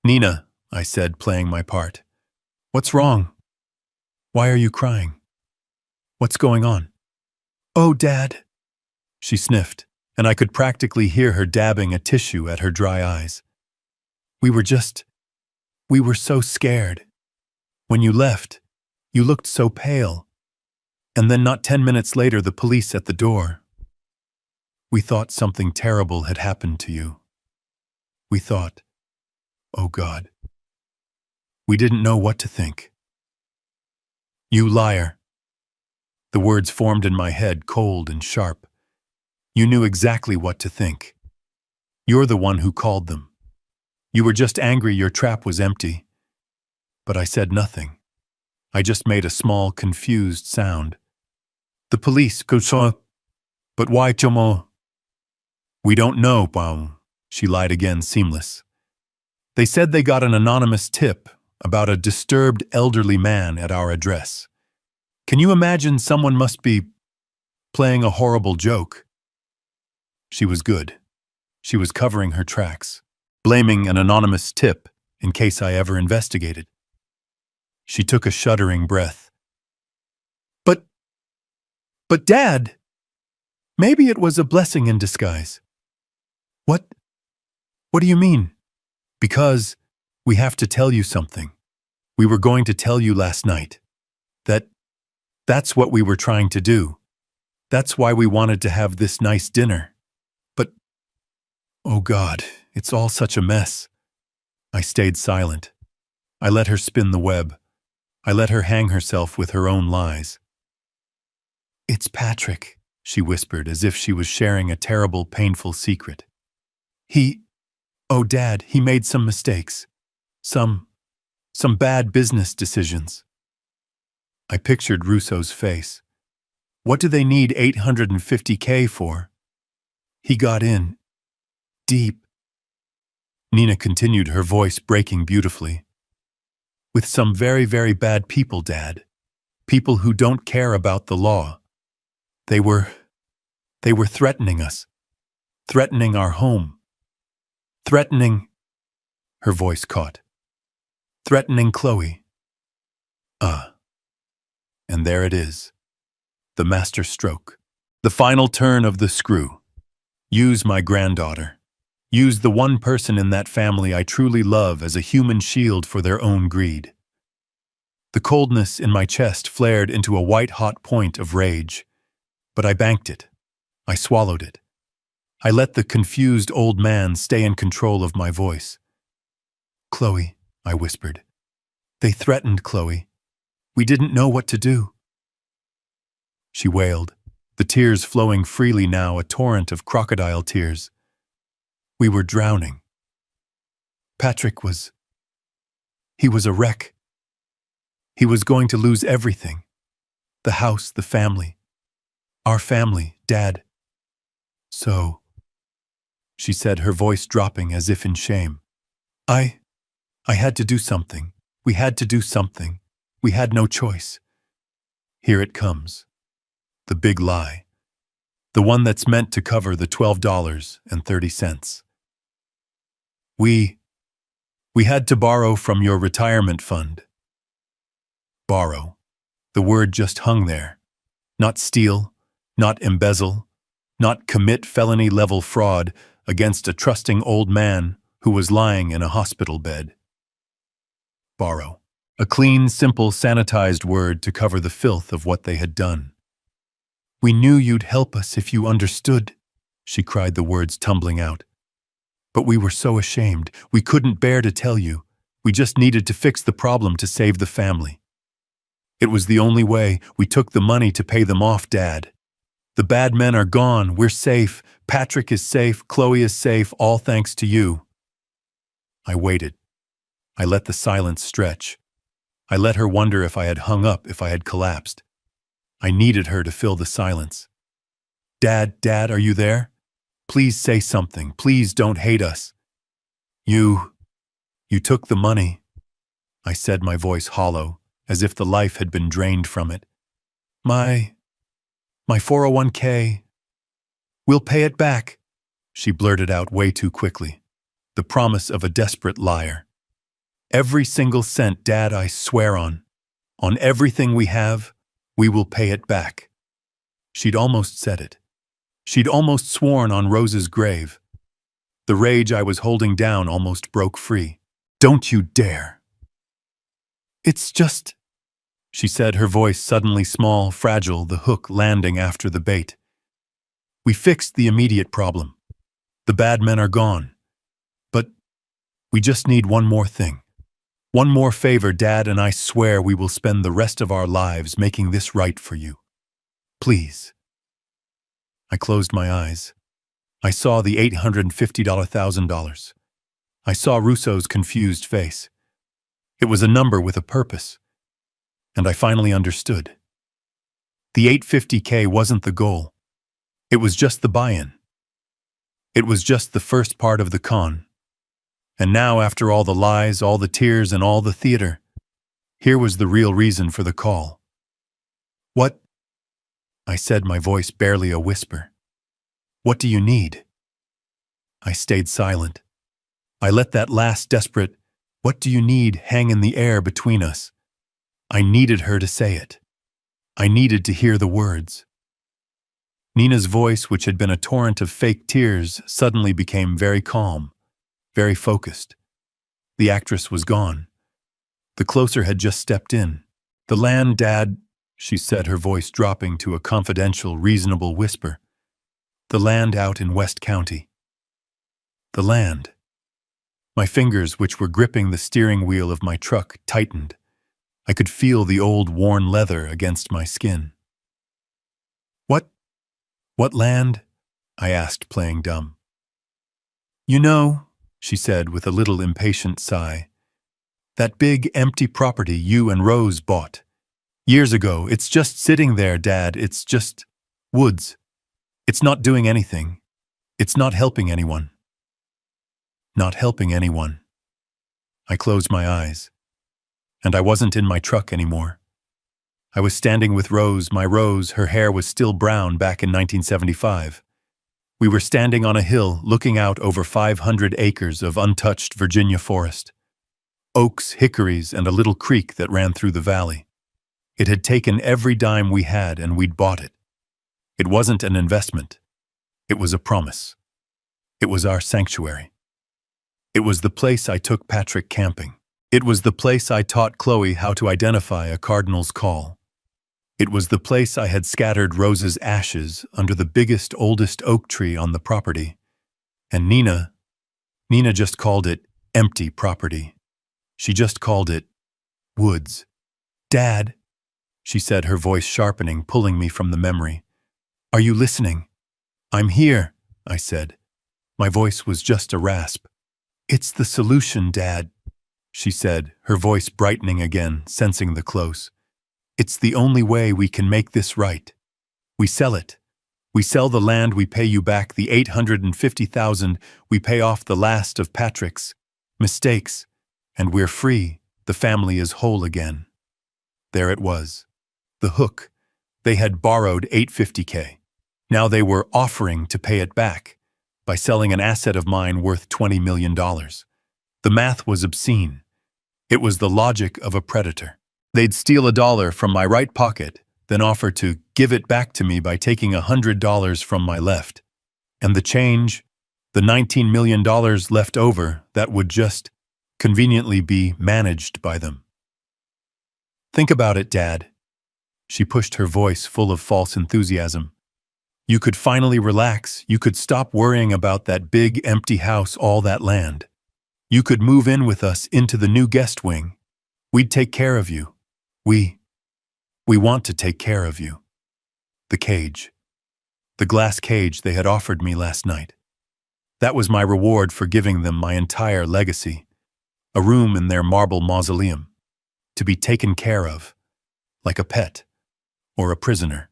Nina, I said, playing my part. What's wrong? Why are you crying? What's going on? Oh, Dad, she sniffed, and I could practically hear her dabbing a tissue at her dry eyes. We were so scared. When you left, you looked so pale. And then not 10 minutes later, the police at the door. We thought something terrible had happened to you. We thought, oh God. We didn't know what to think. You liar. The words formed in my head, cold and sharp. You knew exactly what to think. You're the one who called them. You were just angry your trap was empty. But I said nothing. I just made a small, confused sound. The police go saw, but why Chomo? We don't know, Bao. She lied again, seamless. They said they got an anonymous tip about a disturbed elderly man at our address. Can you imagine someone must be playing a horrible joke? She was good. She was covering her tracks, blaming an anonymous tip in case I ever investigated. She took a shuddering breath. But Dad, maybe it was a blessing in disguise. What? What do you mean? Because we have to tell you something. We were going to tell you last night. That's what we were trying to do. That's why we wanted to have this nice dinner. But, oh God, it's all such a mess. I stayed silent. I let her spin the web. I let her hang herself with her own lies. It's Patrick, she whispered as if she was sharing a terrible, painful secret. Oh Dad, he made some mistakes. Some bad business decisions. I pictured Russo's face. What do they need $850K for? He got in. Deep. Nina continued, her voice breaking beautifully. With some very, very bad people, Dad. People who don't care about the law. They were threatening us. Threatening our home. Threatening... Her voice caught. Threatening Chloe. And there it is. The master stroke. The final turn of the screw. Use my granddaughter. Use the one person in that family I truly love as a human shield for their own greed. The coldness in my chest flared into a white-hot point of rage. But I banked it. I swallowed it. I let the confused old man stay in control of my voice. Chloe, I whispered. They threatened Chloe. We didn't know what to do. She wailed, the tears flowing freely now, a torrent of crocodile tears. We were drowning. Patrick was a wreck. He was going to lose everything. The house, the family. Our family, Dad. So, she said, her voice dropping as if in shame. I had to do something. We had to do something. We had no choice. Here it comes. The big lie. The one that's meant to cover the $12.30. We had to borrow from your retirement fund. Borrow. The word just hung there. Not steal, not embezzle, not commit felony-level fraud against a trusting old man who was lying in a hospital bed. Borrow. A clean, simple, sanitized word to cover the filth of what they had done. We knew you'd help us if you understood, she cried, the words tumbling out. But we were so ashamed. We couldn't bear to tell you. We just needed to fix the problem to save the family. It was the only way. We took the money to pay them off, Dad. The bad men are gone. We're safe. Patrick is safe. Chloe is safe. All thanks to you. I waited. I let the silence stretch. I let her wonder if I had hung up, if I had collapsed. I needed her to fill the silence. Dad, are you there? Please say something. Please don't hate us. You took the money, I said, my voice hollow, as if the life had been drained from it. My 401k. We'll pay it back, she blurted out way too quickly. The promise of a desperate liar. Every single cent, Dad, I swear on everything we have, we will pay it back. She'd almost said it. She'd almost sworn on Rose's grave. The rage I was holding down almost broke free. Don't you dare. It's just, she said, her voice suddenly small, fragile, the hook landing after the bait. We fixed the immediate problem. The bad men are gone. But we just need one more thing. One more favor, Dad, and I swear we will spend the rest of our lives making this right for you. Please. I closed my eyes. I saw the $850,000. I saw Russo's confused face. It was a number with a purpose. And I finally understood. The 850K wasn't the goal. It was just the buy-in. It was just the first part of the con. And now, after all the lies, all the tears, and all the theater, here was the real reason for the call. "What?" I said, my voice barely a whisper. "What do you need?" I stayed silent. I let that last desperate, "What do you need?" hang in the air between us. I needed her to say it. I needed to hear the words. Nina's voice, which had been a torrent of fake tears, suddenly became very calm, very focused. The actress was gone. The closer had just stepped in. "The land, Dad," she said, her voice dropping to a confidential, reasonable whisper. "The land out in West County." The land. My fingers, which were gripping the steering wheel of my truck, tightened. I could feel the old worn leather against my skin. What land?" I asked, playing dumb. "You know," she said with a little impatient sigh, "that big empty property you and Rose bought. Years ago, it's just sitting there, Dad. It's just woods. It's not doing anything. It's not helping anyone." Not helping anyone. I closed my eyes. And I wasn't in my truck anymore. I was standing with Rose, my Rose. Her hair was still brown back in 1975. We were standing on a hill looking out over 500 acres of untouched Virginia forest. Oaks, hickories, and a little creek that ran through the valley. It had taken every dime we had, and we'd bought it. It wasn't an investment. It was a promise. It was our sanctuary. It was the place I took Patrick camping. It was the place I taught Chloe how to identify a cardinal's call. It was the place I had scattered Rose's ashes under the biggest, oldest oak tree on the property. And Nina just called it empty property. She just called it woods. "Dad," she said, her voice sharpening, pulling me from the memory. "Are you listening?" "I'm here," I said. My voice was just a rasp. "It's the solution, Dad," she said, her voice brightening again, sensing the close. "It's the only way we can make this right. We sell it. We sell the land, we pay you back the $850,000, we pay off the last of Patrick's mistakes, and we're free. The family is whole again." There it was. The hook. They had borrowed $850K. Now they were offering to pay it back by selling an asset of mine worth $20 million. The math was obscene. It was the logic of a predator. They'd steal $1 from my right pocket, then offer to give it back to me by taking $100 from my left. And the change, the $19 million left over, that would just conveniently be managed by them. "Think about it, Dad." She pushed her voice full of false enthusiasm. "You could finally relax. You could stop worrying about that big empty house, all that land. You could move in with us into the new guest wing. We'd take care of you. We want to take care of you." The cage. The glass cage they had offered me last night. That was my reward for giving them my entire legacy. A room in their marble mausoleum. To be taken care of. Like a pet. Or a prisoner.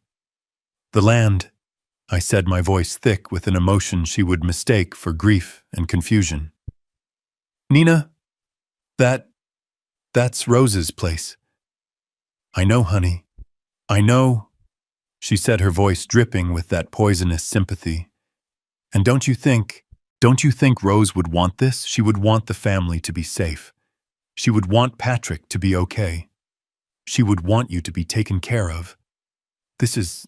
"The land," I said, my voice thick with an emotion she would mistake for grief and confusion. "Nina, that's Rose's place." "I know, honey. I know," she said, her voice dripping with that poisonous sympathy. "And don't you think Rose would want this? She would want the family to be safe. She would want Patrick to be okay. She would want you to be taken care of. This is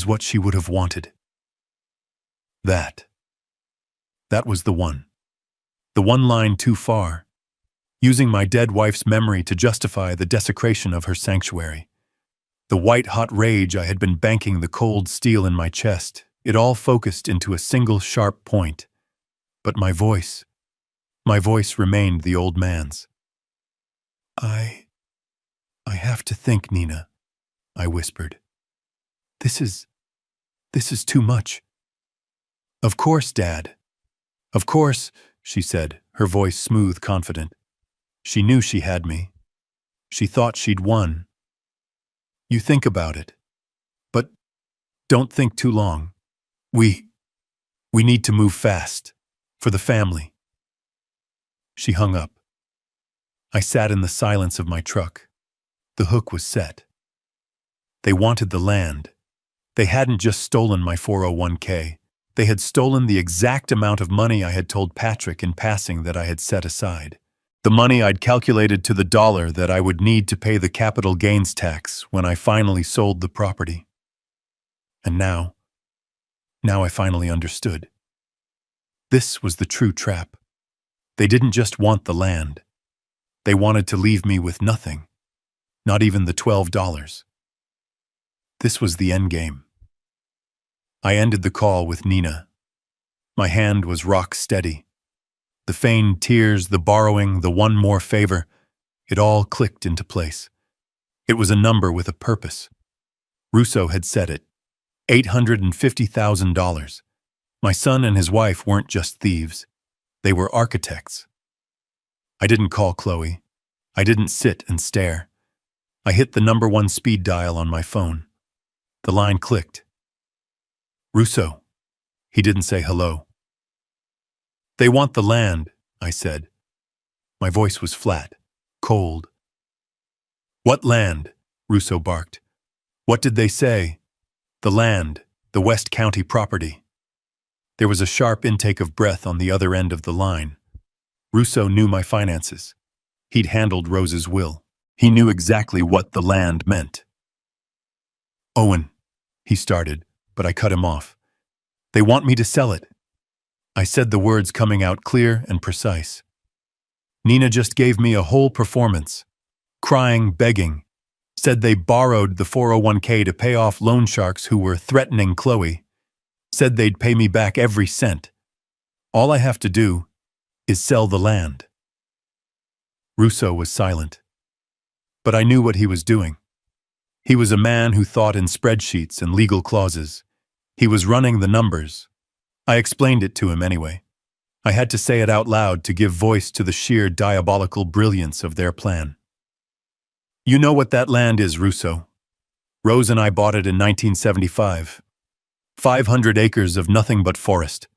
what she would have wanted." That was the one. The one line too far. Using my dead wife's memory to justify the desecration of her sanctuary. The white-hot rage I had been banking the cold steel in my chest, it all focused into a single sharp point. But my voice remained the old man's. I have to think, Nina," I whispered. This is too much." "Of course, Dad. Of course," she said, her voice smooth, confident. She knew she had me. She thought she'd won. You think about it. But don't think too long. We need to move fast. For the family. She hung up. I sat in the silence of my truck. The hook was set. They wanted the land. They hadn't just stolen my 401k. They had stolen the exact amount of money I had told Patrick in passing that I had set aside. The money I'd calculated to the dollar that I would need to pay the capital gains tax when I finally sold the property. And now I finally understood. This was the true trap. They didn't just want the land. They wanted to leave me with nothing, not even the $12. This was the end game. I ended the call with Nina. My hand was rock steady. The feigned tears, the borrowing, the one more favor, it all clicked into place. It was a number with a purpose. Russo had said it. $850,000. My son and his wife weren't just thieves. They were architects. I didn't call Chloe. I didn't sit and stare. I hit the number 1 speed dial on my phone. The line clicked. Russo. He didn't say hello. They want the land, I said. My voice was flat, cold. What land? Russo barked. What did they say? The land, the West County property. There was a sharp intake of breath on the other end of the line. Russo knew my finances. He'd handled Rose's will. He knew exactly what the land meant. Owen, he started, but I cut him off. They want me to sell it. I said the words coming out clear and precise. Nina just gave me a whole performance. Crying, begging. Said they borrowed the 401k to pay off loan sharks who were threatening Chloe. Said they'd pay me back every cent. All I have to do is sell the land. Russo was silent. But I knew what he was doing. He was a man who thought in spreadsheets and legal clauses. He was running the numbers. I explained it to him anyway. I had to say it out loud to give voice to the sheer diabolical brilliance of their plan. You know what that land is, Russo. Rose and I bought it in 1975. 500 acres of nothing but forest.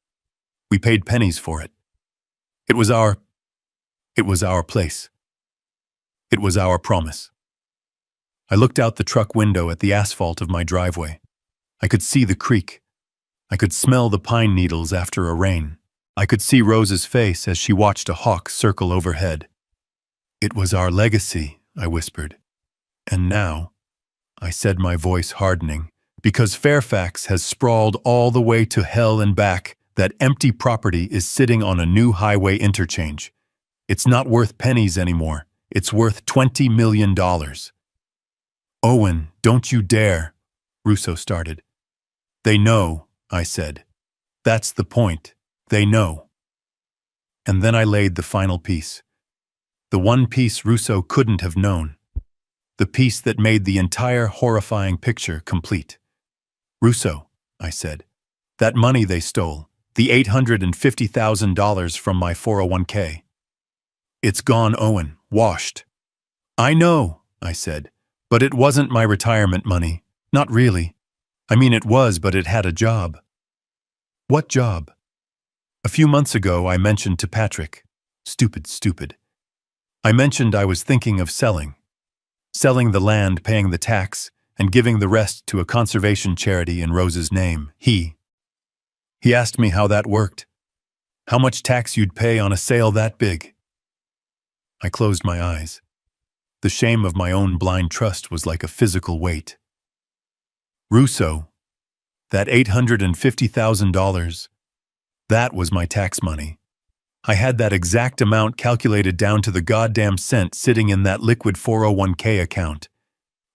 We paid pennies for it. It was our place. It was our promise. I looked out the truck window at the asphalt of my driveway. I could see the creek. I could smell the pine needles after a rain. I could see Rose's face as she watched a hawk circle overhead. It was our legacy, I whispered. And now, I said, my voice hardening, because Fairfax has sprawled all the way to hell and back, that empty property is sitting on a new highway interchange. It's not worth pennies anymore. It's worth $20 million. Owen, don't you dare, Russo started. They know, I said. That's the point. They know. And then I laid the final piece. The one piece Russo couldn't have known. The piece that made the entire horrifying picture complete. Russo, I said, that money they stole, the $850,000 from my 401k. It's gone, Owen, washed. I know, I said, but it wasn't my retirement money. Not really. I mean, it was, but it had a job. What job? A few months ago, I mentioned to Patrick. Stupid. I mentioned I was thinking of selling the land, paying the tax, and giving the rest to a conservation charity in Rose's name. He asked me how that worked, how much tax you'd pay on a sale that big. I closed my eyes. The shame of my own blind trust was like a physical weight. Russo, that $850,000, that was my tax money. I had that exact amount calculated down to the goddamn cent sitting in that liquid 401k account.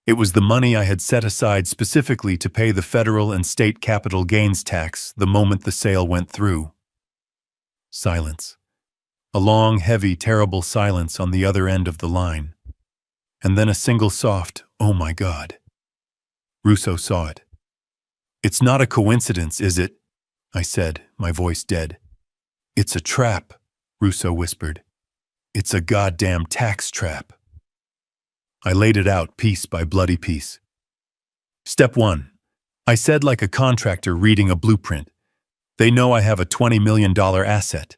It was the money I had set aside specifically to pay the federal and state capital gains tax the moment the sale went through. Silence. A long, heavy, terrible silence on the other end of the line. And then a single soft, "Oh my God." Russo saw it. It's not a coincidence, is it? I said, my voice dead. It's a trap, Russo whispered. It's a goddamn tax trap. I laid it out piece by bloody piece. Step 1. I said like a contractor reading a blueprint. They know I have a $20 million asset,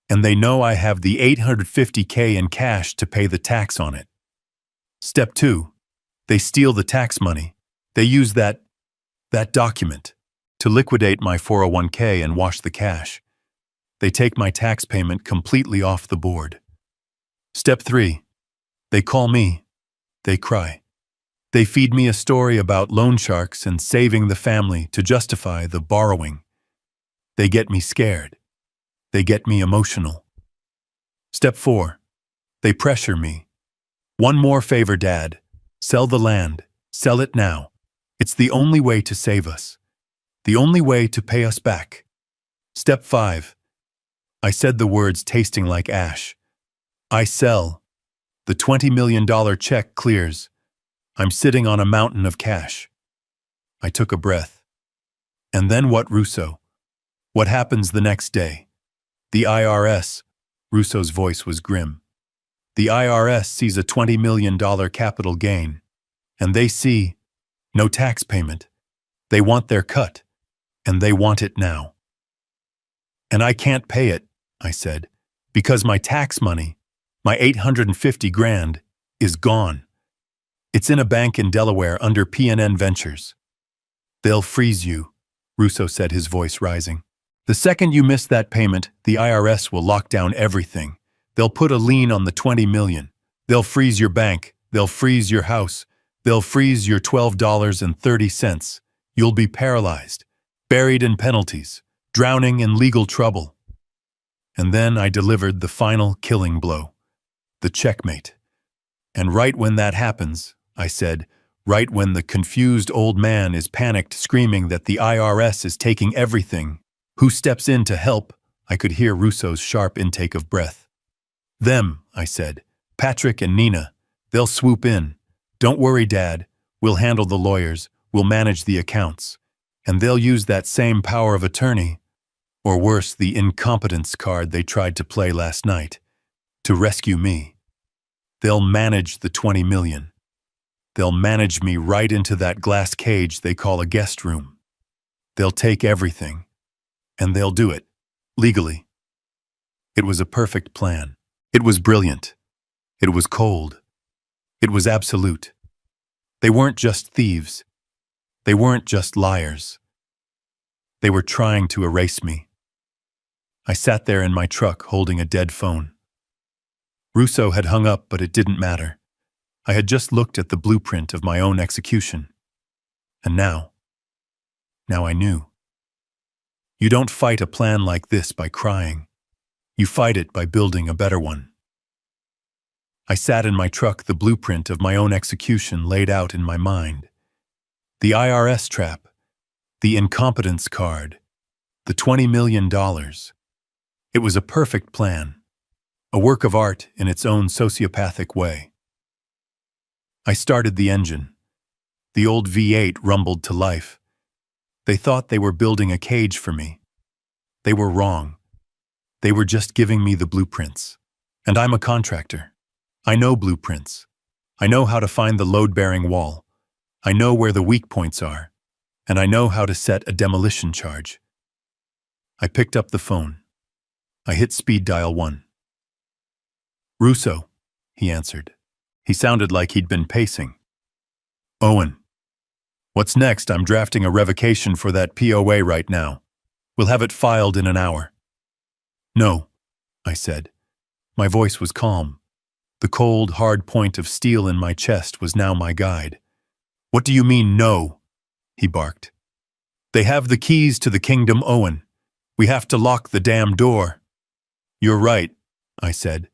and they know I have the $850K in cash to pay the tax on it. Step 2. They steal the tax money. They use that document to liquidate my 401K and wash the cash. They take my tax payment completely off the board. Step 3. They call me. They cry. They feed me a story about loan sharks and saving the family to justify the borrowing. They get me scared. They get me emotional. Step 4. They pressure me. One more favor, Dad. Sell the land. Sell it now. It's the only way to save us. The only way to pay us back. Step 5. I said the words tasting like ash. I sell. The $20 million check clears. I'm sitting on a mountain of cash. I took a breath. And then what, Russo? What happens the next day? The IRS. Russo's voice was grim. The IRS sees a $20 million capital gain, and they see no tax payment. They want their cut, and they want it now. And I can't pay it, I said, because my tax money, my $850,000, is gone. It's in a bank in Delaware under PNN Ventures. They'll freeze you, Russo said, his voice rising. The second you miss that payment, the IRS will lock down everything. They'll put a lien on the $20 million. They'll freeze your bank. They'll freeze your house. They'll freeze your $12.30. You'll be paralyzed, buried in penalties, drowning in legal trouble. And then I delivered the final killing blow, the checkmate. And right when that happens, I said, right when the confused old man is panicked, screaming that the IRS is taking everything, who steps in to help? I could hear Russo's sharp intake of breath. Them, I said. Patrick and Nina. They'll swoop in. Don't worry, Dad. We'll handle the lawyers. We'll manage the accounts. And they'll use that same power of attorney, or worse, the incompetence card they tried to play last night, to rescue me. They'll manage the $20 million. They'll manage me right into that glass cage they call a guest room. They'll take everything. And they'll do it, legally. It was a perfect plan. It was brilliant. It was cold. It was absolute. They weren't just thieves. They weren't just liars. They were trying to erase me. I sat there in my truck holding a dead phone. Russo had hung up, but it didn't matter. I had just looked at the blueprint of my own execution. And now I knew. You don't fight a plan like this by crying. You fight it by building a better one. I sat in my truck, the blueprint of my own execution laid out in my mind. The IRS trap, the incompetence card, the $20 million. It was a perfect plan, a work of art in its own sociopathic way. I started the engine. The old V8 rumbled to life. They thought they were building a cage for me. They were wrong. They were just giving me the blueprints. And I'm a contractor. I know blueprints. I know how to find the load-bearing wall. I know where the weak points are. And I know how to set a demolition charge. I picked up the phone. I hit speed dial 1. Russo, he answered. He sounded like he'd been pacing. Owen. What's next? I'm drafting a revocation for that POA right now. We'll have it filed in an hour. No, I said. My voice was calm. The cold, hard point of steel in my chest was now my guide. What do you mean, no? He barked. They have the keys to the kingdom, Owen. We have to lock the damn door. You're right, I said.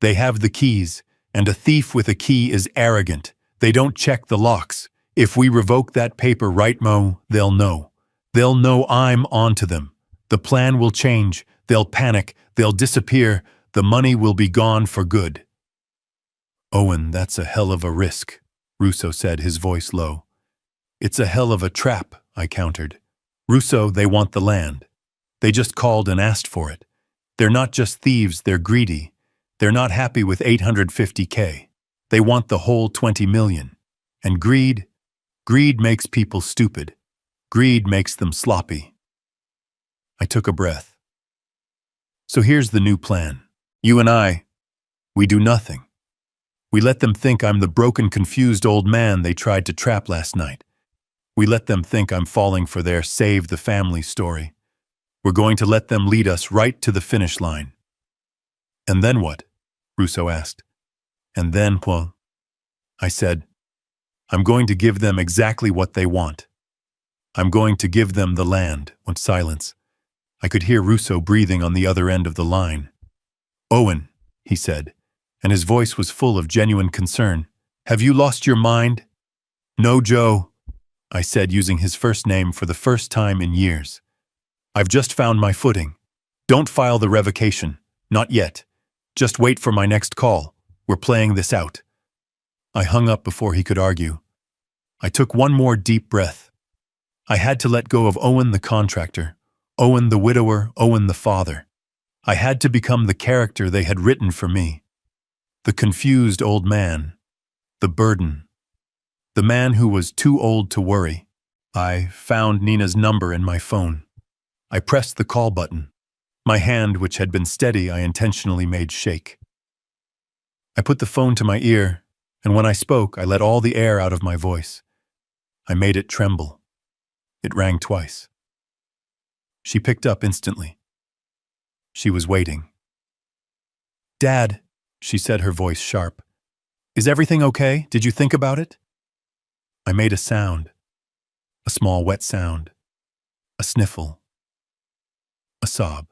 They have the keys, and a thief with a key is arrogant. They don't check the locks. If we revoke that paper right, Mo, they'll know. They'll know I'm onto them. The plan will change. They'll panic. They'll disappear. The money will be gone for good. Owen, that's a hell of a risk, Russo said, his voice low. It's a hell of a trap, I countered. Russo, they want the land. They just called and asked for it. They're not just thieves, they're greedy. They're not happy with $850K. They want the whole $20 million. And greed Greed makes people stupid. Greed makes them sloppy. I took a breath. So here's the new plan. You and I, we do nothing. We let them think I'm the broken, confused old man they tried to trap last night. We let them think I'm falling for their save the family story. We're going to let them lead us right to the finish line. And then what? Russo asked. And then, well, I said, I'm going to give them exactly what they want. I'm going to give them the land. Went silence. I could hear Russo breathing on the other end of the line. Owen, he said, and his voice was full of genuine concern. Have you lost your mind? No, Joe, I said, using his first name for the first time in years. I've just found my footing. Don't file the revocation. Not yet. Just wait for my next call. We're playing this out. I hung up before he could argue. I took one more deep breath. I had to let go of Owen the contractor, Owen the widower, Owen the father. I had to become the character they had written for me. The confused old man. The burden. The man who was too old to worry. I found Nina's number in my phone. I pressed the call button. My hand, which had been steady, I intentionally made shake. I put the phone to my ear, and when I spoke, I let all the air out of my voice. I made it tremble. It rang twice. She picked up instantly. She was waiting. Dad, she said, her voice sharp. Is everything okay? Did you think about it? I made a sound. A small wet sound. A sniffle. A sob.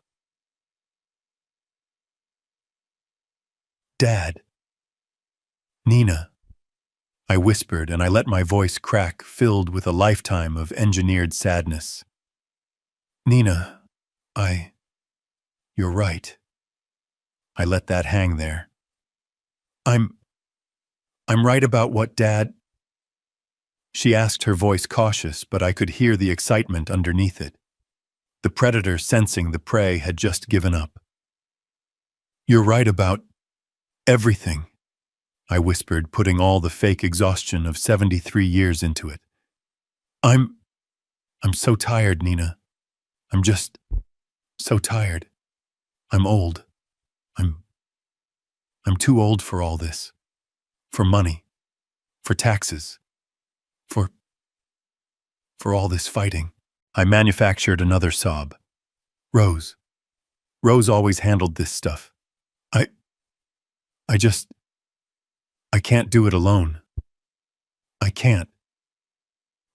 Dad. Nina. I whispered, and I let my voice crack, filled with a lifetime of engineered sadness. Nina, you're right. I let that hang there. I'm right about what, Dad? She asked, her voice cautious, but I could hear the excitement underneath it. The predator, sensing the prey, had just given up. You're right about everything, I whispered, putting all the fake exhaustion of 73 years into it. I'm so tired, Nina. I'm just so tired. I'm old. I'm too old for all this. For money. For taxes. For all this fighting. I manufactured another sob. Rose. Rose always handled this stuff. I can't do it alone. I can't.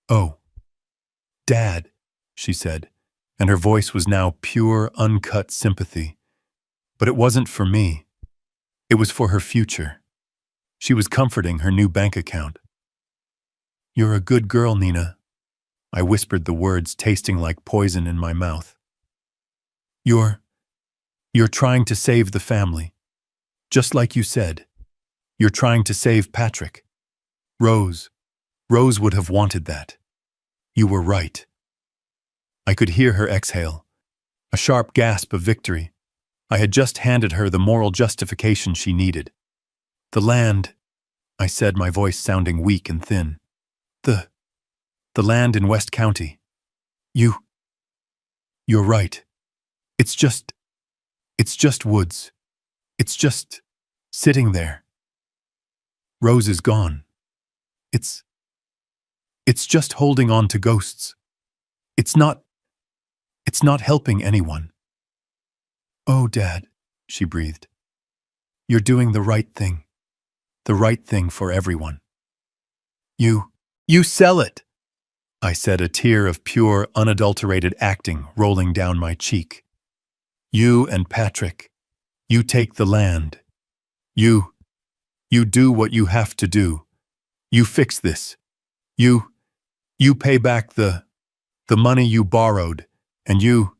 Oh, Dad, she said, and her voice was now pure, uncut sympathy. But it wasn't for me. It was for her future. She was comforting her new bank account. You're a good girl, Nina. I whispered the words, tasting like poison in my mouth. You're trying to save the family. Just like you said. You're trying to save Patrick. Rose would have wanted that. You were right. I could hear her exhale. A sharp gasp of victory. I had just handed her the moral justification she needed. The land, I said, my voice sounding weak and thin. The land in West County. You're right. It's just woods. It's just sitting there. Rose is gone. It's just holding on to ghosts. It's not helping anyone. Oh, Dad, she breathed. You're doing the right thing. The right thing for everyone. You sell it, I said, a tear of pure, unadulterated acting rolling down my cheek. You and Patrick, you take the land. You do what you have to do. You fix this. You pay back the money you borrowed, and you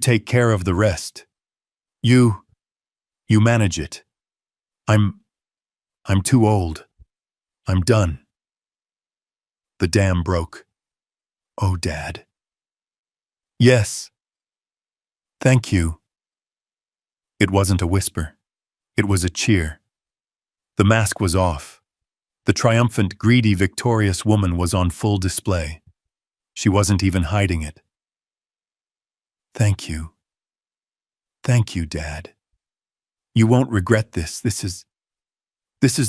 take care of the rest. You manage it. I'm too old. I'm done. The dam broke. Oh, Dad. Yes. Thank you. It wasn't a whisper. It was a cheer. The mask was off. The triumphant, greedy, victorious woman was on full display. She wasn't even hiding it. Thank you. Thank you, Dad. You won't regret this. This is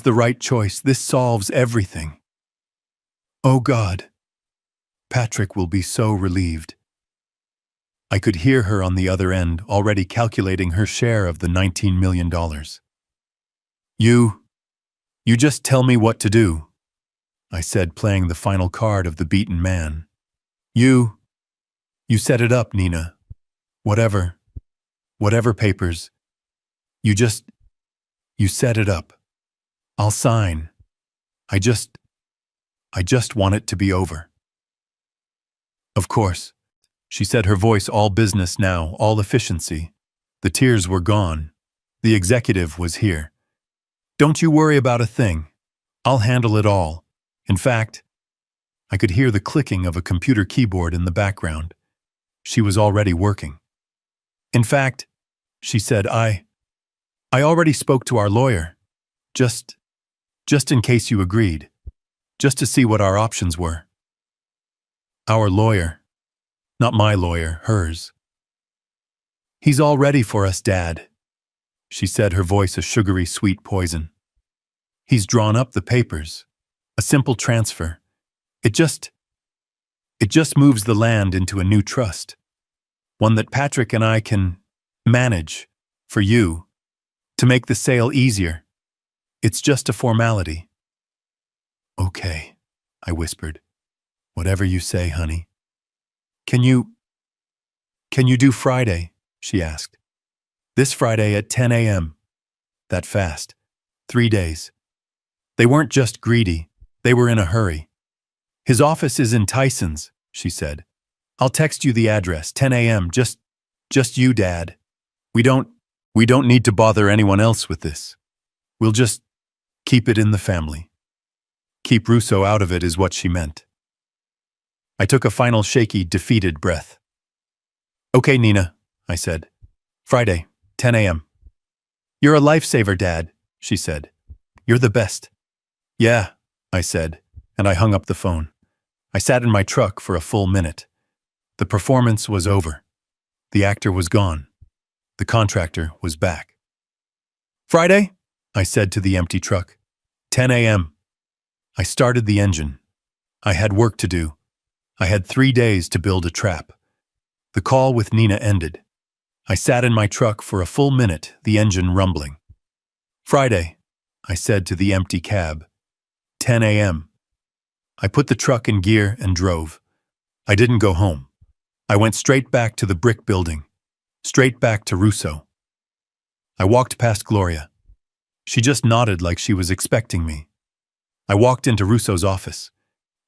the right choice. This solves everything. Oh God. Patrick will be so relieved. I could hear her on the other end, already calculating her share of the $19 million. You just tell me what to do, I said, playing the final card of the beaten man. You set it up, Nina. Whatever papers. You set it up. I'll sign. I just want it to be over. Of course, she said, her voice all business now, all efficiency. The tears were gone. The executive was here. Don't you worry about a thing. I'll handle it all. In fact, I could hear the clicking of a computer keyboard in the background. She was already working. In fact, she said, I already spoke to our lawyer. Just in case you agreed. Just to see what our options were. Our lawyer. Not my lawyer, hers. He's all ready for us, Dad, she said, her voice a sugary sweet poison. He's drawn up the papers. A simple transfer. It just moves the land into a new trust. One that Patrick and I can manage for you to make the sale easier. It's just a formality. Okay, I whispered. Whatever you say, honey. Can you do Friday? She asked. This Friday at 10 a.m. That fast. 3 days. They weren't just greedy. They were in a hurry. His office is in Tyson's, she said. I'll text you the address, 10 a.m. Just you, Dad. We don't need to bother anyone else with this. We'll just keep it in the family. Keep Russo out of it is what she meant. I took a final shaky, defeated breath. Okay, Nina, I said. Friday, 10 a.m. You're a lifesaver, Dad, she said. You're the best. Yeah, I said, and I hung up the phone. I sat in my truck for a full minute. The performance was over. The actor was gone. The contractor was back. Friday, I said to the empty truck. 10 a.m. I started the engine. I had work to do. I had 3 days to build a trap. The call with Nina ended. I sat in my truck for a full minute, the engine rumbling. Friday, I said to the empty cab. 10 a.m. I put the truck in gear and drove. I didn't go home. I went straight back to the brick building, straight back to Russo. I walked past Gloria. She just nodded like she was expecting me. I walked into Russo's office.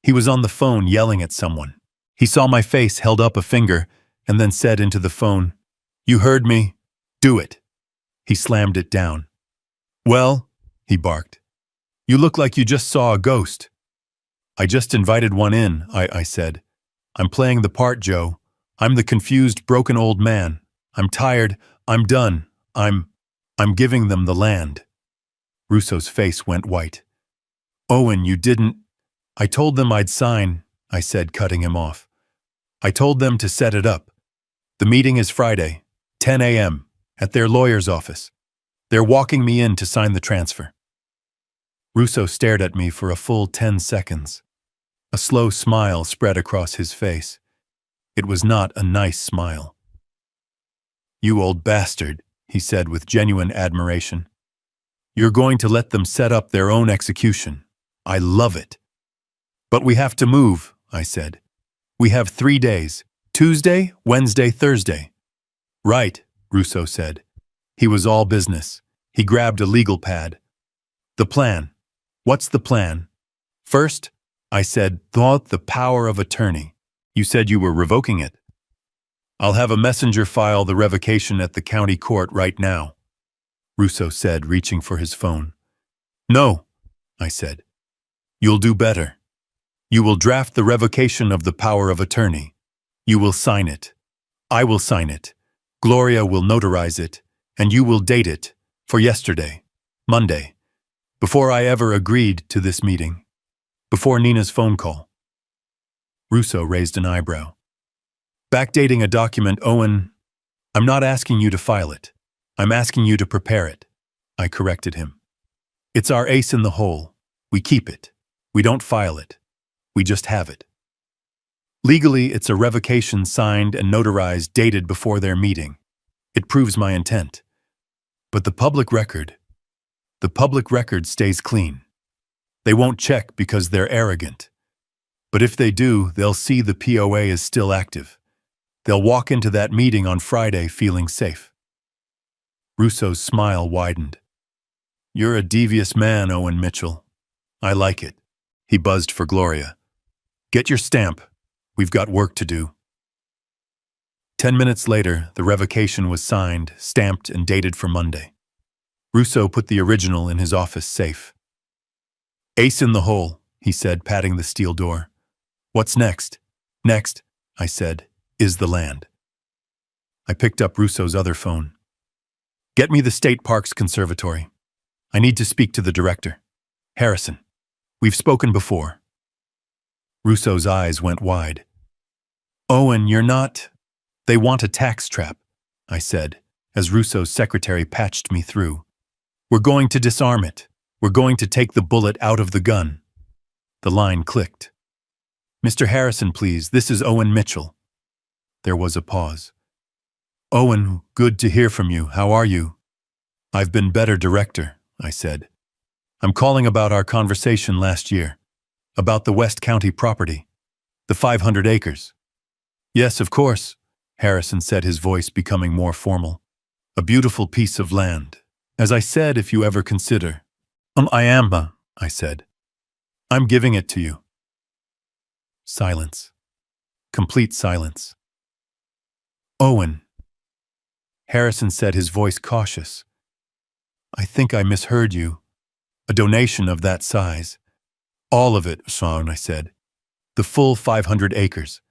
He was on the phone yelling at someone. He saw my face, held up a finger, and then said into the phone, "You heard me. Do it." He slammed it down. "Well," he barked, "you look like you just saw a ghost." "I just invited one in," I said. "I'm playing the part, Joe. I'm the confused, broken old man. I'm tired. I'm done. I'm giving them the land." Russo's face went white. "Owen, you didn't—" "I told them I'd sign," I said, cutting him off. "I told them to set it up. The meeting is Friday, 10 a.m., at their lawyer's office. They're walking me in to sign the transfer." Russo stared at me for a full 10 seconds. A slow smile spread across his face. It was not a nice smile. "You old bastard," he said with genuine admiration. "You're going to let them set up their own execution. I love it." "But we have to move," I said. "We have 3 days. Tuesday, Wednesday, Thursday." "Right," Russo said. He was all business. He grabbed a legal pad. "The plan. What's the plan?" "First," I said, "thought the power of attorney. You said you were revoking it." "I'll have a messenger file the revocation at the county court right now," Russo said, reaching for his phone. "No," I said. "You'll do better. You will draft the revocation of the power of attorney. You will sign it. I will sign it. Gloria will notarize it, and you will date it for yesterday, Monday. Before I ever agreed to this meeting. Before Nina's phone call. Russo raised an eyebrow. Backdating a document, Owen, I'm not asking you to file it. I'm asking you to prepare it. I corrected him. It's our ace in the hole. We keep it. We don't file it. We just have it. Legally, it's a revocation signed and notarized dated before their meeting. It proves my intent. But the public record stays clean. They won't check because they're arrogant. But if they do, they'll see the POA is still active. They'll walk into that meeting on Friday feeling safe. Russo's smile widened. You're a devious man, Owen Mitchell. I like it. He buzzed for Gloria. Get your stamp. We've got work to do. 10 minutes later, the revocation was signed, stamped, and dated for Monday. Russo put the original in his office safe. Ace in the hole, he said, patting the steel door. What's next? Next, I said, is the land. I picked up Russo's other phone. Get me the State Parks Conservatory. I need to speak to the director. Harrison. We've spoken before. Russo's eyes went wide. Owen, you're not... They want a tax trap, I said, as Russo's secretary patched me through. We're going to disarm it. We're going to take the bullet out of the gun. The line clicked. Mr. Harrison, please, this is Owen Mitchell. There was a pause. Owen, good to hear from you. How are you? I've been better, Director, I said. I'm calling about our conversation last year. About the West County property. The 500 acres. Yes, of course, Harrison said, his voice becoming more formal. A beautiful piece of land. As I said, if you ever consider. I said. I'm giving it to you. Silence. Complete silence. Owen. Harrison said, his voice cautious. I think I misheard you. A donation of that size. All of it, Sean, I said. The full 500 acres.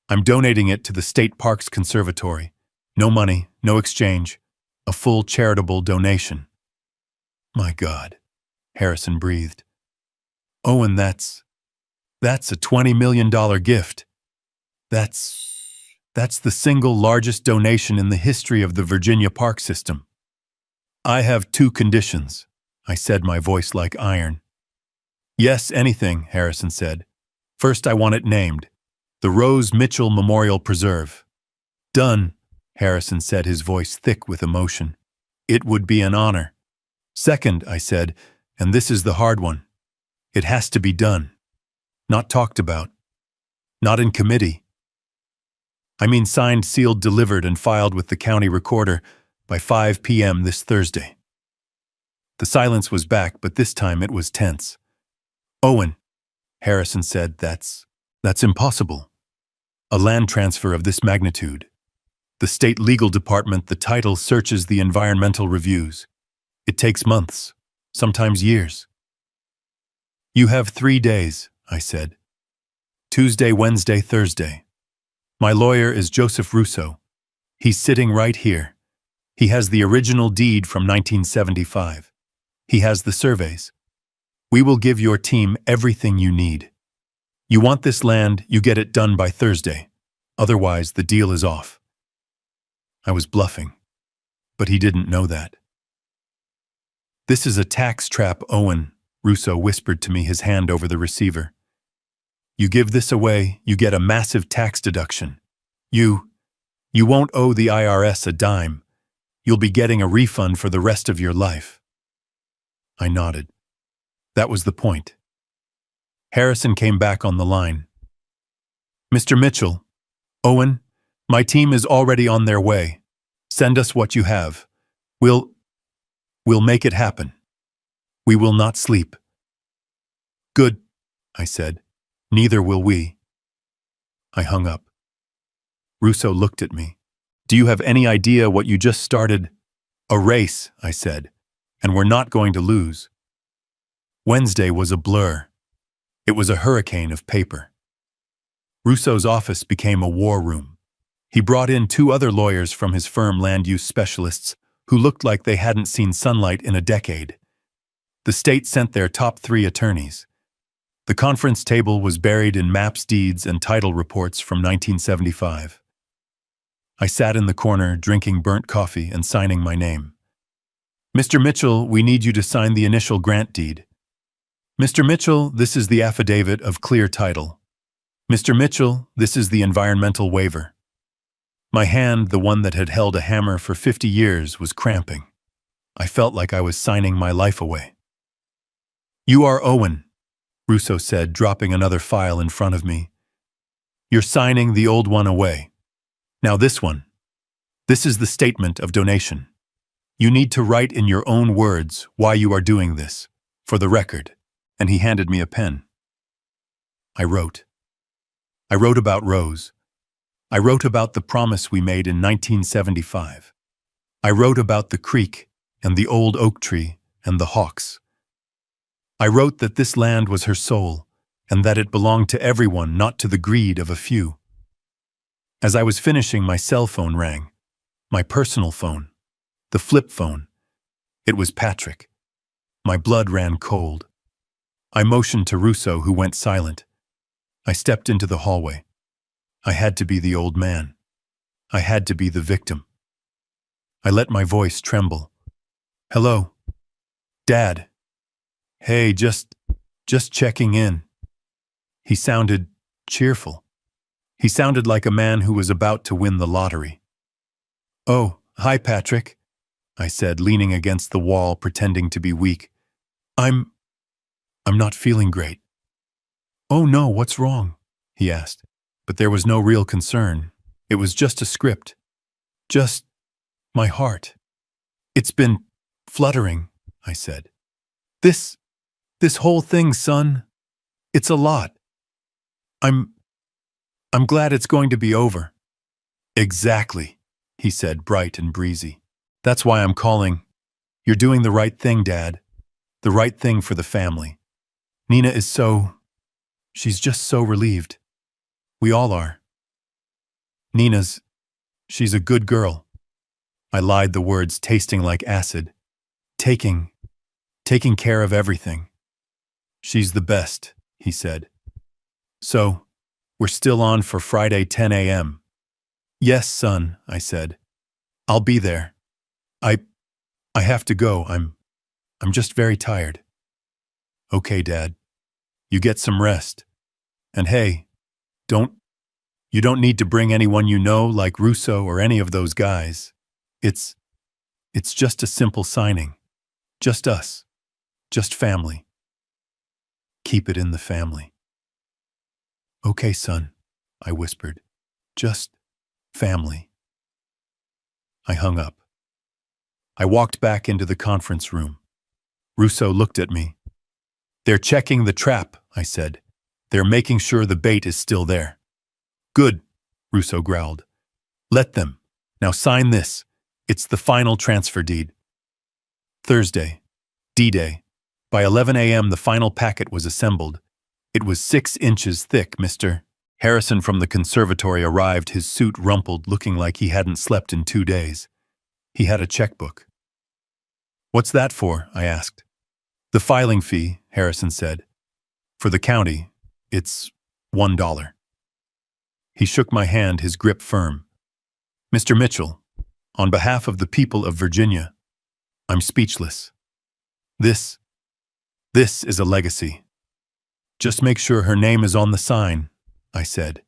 I'm donating it to the State Parks Conservatory. No money, no exchange. A full charitable donation. My God, Harrison breathed. Owen, that's a $20 million gift. That's the single largest donation in the history of the Virginia park system. I have 2 conditions, I said, my voice like iron. Yes, anything, Harrison said. First, I want it named. The Rose Mitchell Memorial Preserve. Done, Harrison said, his voice thick with emotion. It would be an honor. Second, I said, and this is the hard one. It has to be done. Not talked about. Not in committee. I mean signed, sealed, delivered, and filed with the county recorder by 5 p.m. this Thursday. The silence was back, but this time it was tense. Owen, Harrison said, that's impossible. A land transfer of this magnitude. The state legal department, the title searches the environmental reviews. It takes months, sometimes years. You have 3 days, I said. Tuesday, Wednesday, Thursday. My lawyer is Joseph Russo. He's sitting right here. He has the original deed from 1975. He has the surveys. We will give your team everything you need. You want this land, you get it done by Thursday. Otherwise, the deal is off. I was bluffing, but he didn't know that. This is a tax trap, Owen, Russo whispered to me, his hand over the receiver. You give this away, you get a massive tax deduction. You won't owe the IRS a dime. You'll be getting a refund for the rest of your life. I nodded. That was the point. Harrison came back on the line. Mr. Mitchell, Owen, my team is already on their way. Send us what you have. We'll make it happen. We will not sleep. Good, I said. Neither will we. I hung up. Russo looked at me. Do you have any idea what you just started? A race, I said, and we're not going to lose. Wednesday was a blur. It was a hurricane of paper. Russo's office became a war room. He brought in 2 other lawyers from his firm, land use specialists, who looked like they hadn't seen sunlight in a decade. The state sent their top 3 attorneys. The conference table was buried in maps, deeds, and title reports from 1975. I sat in the corner, drinking burnt coffee and signing my name. Mr. Mitchell, we need you to sign the initial grant deed. Mr. Mitchell, this is the affidavit of clear title. Mr. Mitchell, this is the environmental waiver. My hand, the one that had held a hammer for 50 years, was cramping. I felt like I was signing my life away. You are Owen, Russo said, dropping another file in front of me. You're signing the old one away. Now this one. This is the statement of donation. You need to write in your own words why you are doing this, for the record. And he handed me a pen. I wrote. I wrote about Rose. I wrote about the promise we made in 1975. I wrote about the creek and the old oak tree and the hawks. I wrote that this land was her soul and that it belonged to everyone, not to the greed of a few. As I was finishing, my cell phone rang. My personal phone. The flip phone. It was Patrick. My blood ran cold. I motioned to Russo, who went silent. I stepped into the hallway. I had to be the old man. I had to be the victim. I let my voice tremble. Hello. Dad. Hey, just checking in. He sounded cheerful. He sounded like a man who was about to win the lottery. Oh, hi, Patrick, I said, leaning against the wall, pretending to be weak. I'm not feeling great. Oh no, what's wrong? He asked. But there was no real concern. It was just a script. Just my heart. It's been fluttering, I said. This whole thing, son, it's a lot. I'm glad it's going to be over. Exactly, he said, bright and breezy. That's why I'm calling. You're doing the right thing, Dad. The right thing for the family. Nina is she's just so relieved. We all are. She's a good girl. I lied, the words tasting like acid. Taking care of everything. She's the best, he said. So, we're still on for Friday 10 a.m. Yes, son, I said. I'll be there. I have to go. I'm just very tired. Okay, Dad. You get some rest. And hey, you don't need to bring anyone you know like Russo or any of those guys. It's just a simple signing. Just us. Just family. Keep it in the family. Okay, son, I whispered. Just family. I hung up. I walked back into the conference room. Russo looked at me. They're checking the trap, I said. They're making sure the bait is still there. Good, Russo growled. Let them. Now sign this. It's the final transfer deed. Thursday, D-Day. By 11 a.m. the final packet was assembled. It was 6 inches thick, Mr. Harrison from the conservatory arrived, his suit rumpled, looking like he hadn't slept in 2 days. He had a checkbook. What's that for? I asked. The filing fee, Harrison said. For the county, it's $1. He shook my hand, his grip firm. Mr. Mitchell, on behalf of the people of Virginia, I'm speechless. This is a legacy. Just make sure her name is on the sign, I said.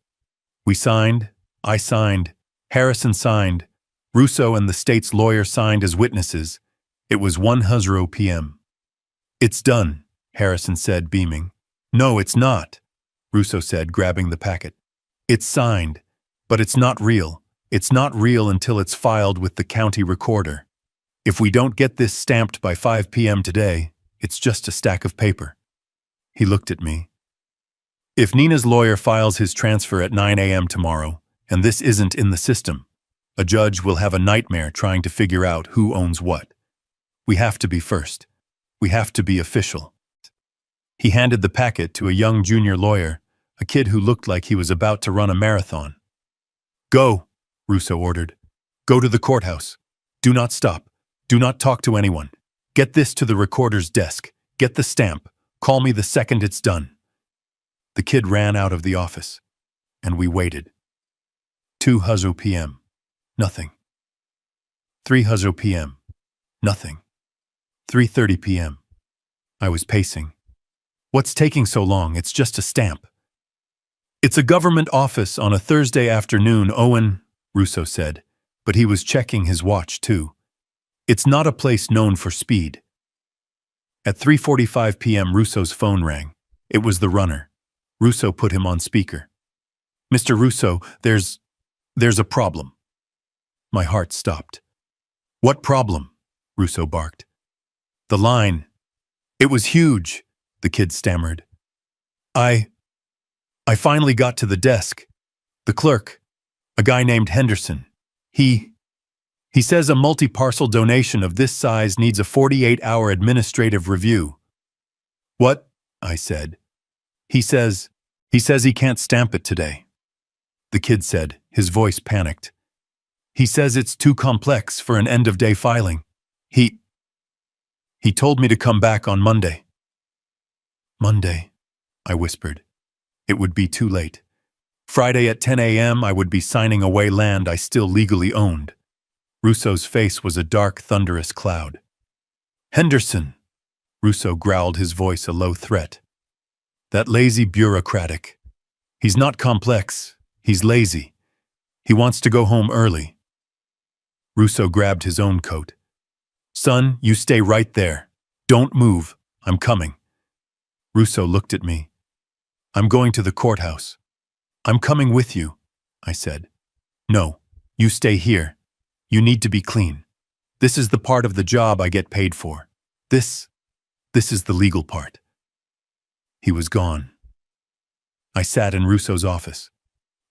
We signed, I signed, Harrison signed, Russo and the state's lawyer signed as witnesses. It was 1:00 p.m. It's done, Harrison said, beaming. No, it's not, Russo said, grabbing the packet. It's signed, but it's not real. It's not real until it's filed with the county recorder. If we don't get this stamped by 5 p.m. today, it's just a stack of paper. He looked at me. If Nina's lawyer files his transfer at 9 a.m. tomorrow, and this isn't in the system, a judge will have a nightmare trying to figure out who owns what. We have to be first. We have to be official. He handed the packet to a young junior lawyer, a kid who looked like he was about to run a marathon. Go, Russo ordered. Go to the courthouse. Do not stop. Do not talk to anyone. Get this to the recorder's desk. Get the stamp. Call me the second it's done." The kid ran out of the office, and we waited. 2 p.m. Nothing. 3 p.m. Nothing. 3:30 p.m. I was pacing. "What's taking so long? It's just a stamp." "It's a government office on a Thursday afternoon, Owen," Russo said, but he was checking his watch too. "It's not a place known for speed." At 3:45 p.m. Russo's phone rang. It was the runner. Russo put him on speaker. "Mr. Russo, there's a problem." My heart stopped. "What problem?" Russo barked. "The line. It was huge," the kid stammered. I finally got to the desk. The clerk, a guy named Henderson, he says a multi-parcel donation of this size needs a 48-hour administrative review." "What?" I said. He says he can't stamp it today." The kid said, his voice panicked. "He says it's too complex for an end-of-day filing. He told me to come back on Monday." "Monday," I whispered. It would be too late. Friday at 10 a.m. I would be signing away land I still legally owned. Russo's face was a dark, thunderous cloud. "Henderson," Russo growled, his voice a low threat. "That lazy bureaucratic. He's not complex, he's lazy. He wants to go home early." Russo grabbed his own coat. "Son, you stay right there. Don't move. I'm coming." Russo looked at me. "I'm going to the courthouse." "I'm coming with you," I said. "No, you stay here. You need to be clean. This is the part of the job I get paid for. This is the legal part." He was gone. I sat in Russo's office.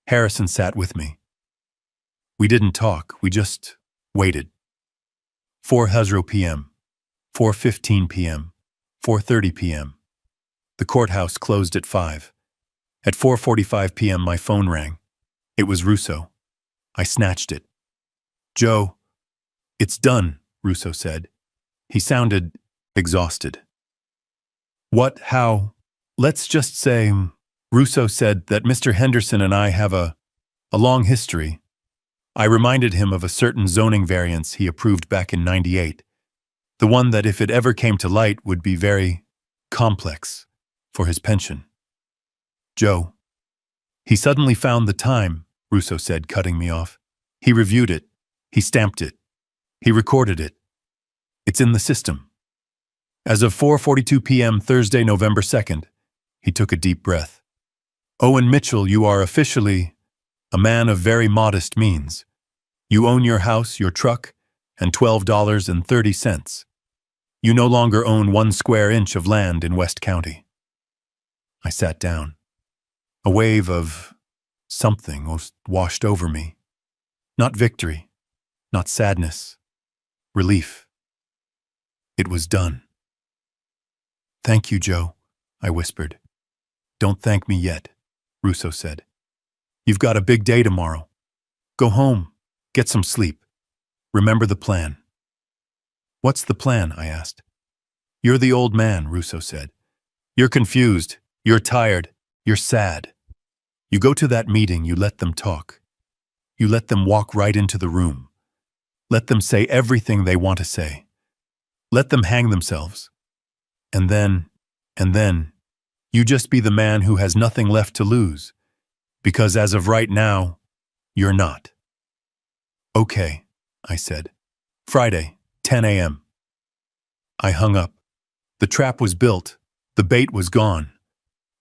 Harrison sat with me. We didn't talk, we just waited. 4 p.m., 4:15 p.m., 4:30 p.m. The courthouse closed at 5. At 4:45 p.m. my phone rang. It was Russo. I snatched it. "Joe." "It's done," Russo said. He sounded exhausted. "What? How?" "Let's just say," Russo said, "that Mr. Henderson and I have a long history." I reminded him of a certain zoning variance he approved back in '98, the one that if it ever came to light would be very complex for his pension. "Joe." "He suddenly found the time," Russo said, cutting me off. "He reviewed it. He stamped it. He recorded it. It's in the system. As of 4:42 p.m. Thursday, November 2nd, he took a deep breath. "Owen Mitchell, you are officially a man of very modest means. You own your house, your truck, and $12.30. You no longer own 1 square inch of land in West County." I sat down. A wave of something washed over me. Not victory, not sadness, relief. It was done. "Thank you, Joe," I whispered. "Don't thank me yet," Russo said. "You've got a big day tomorrow. Go home, get some sleep. Remember the plan." "What's the plan?" I asked. "You're the old man," Russo said. "You're confused, you're tired, you're sad. You go to that meeting, you let them talk. You let them walk right into the room. Let them say everything they want to say. Let them hang themselves. And then, you just be the man who has nothing left to lose. Because as of right now, you're not." "Okay," I said. "Friday, 10 a.m. I hung up. The trap was built. The bait was gone.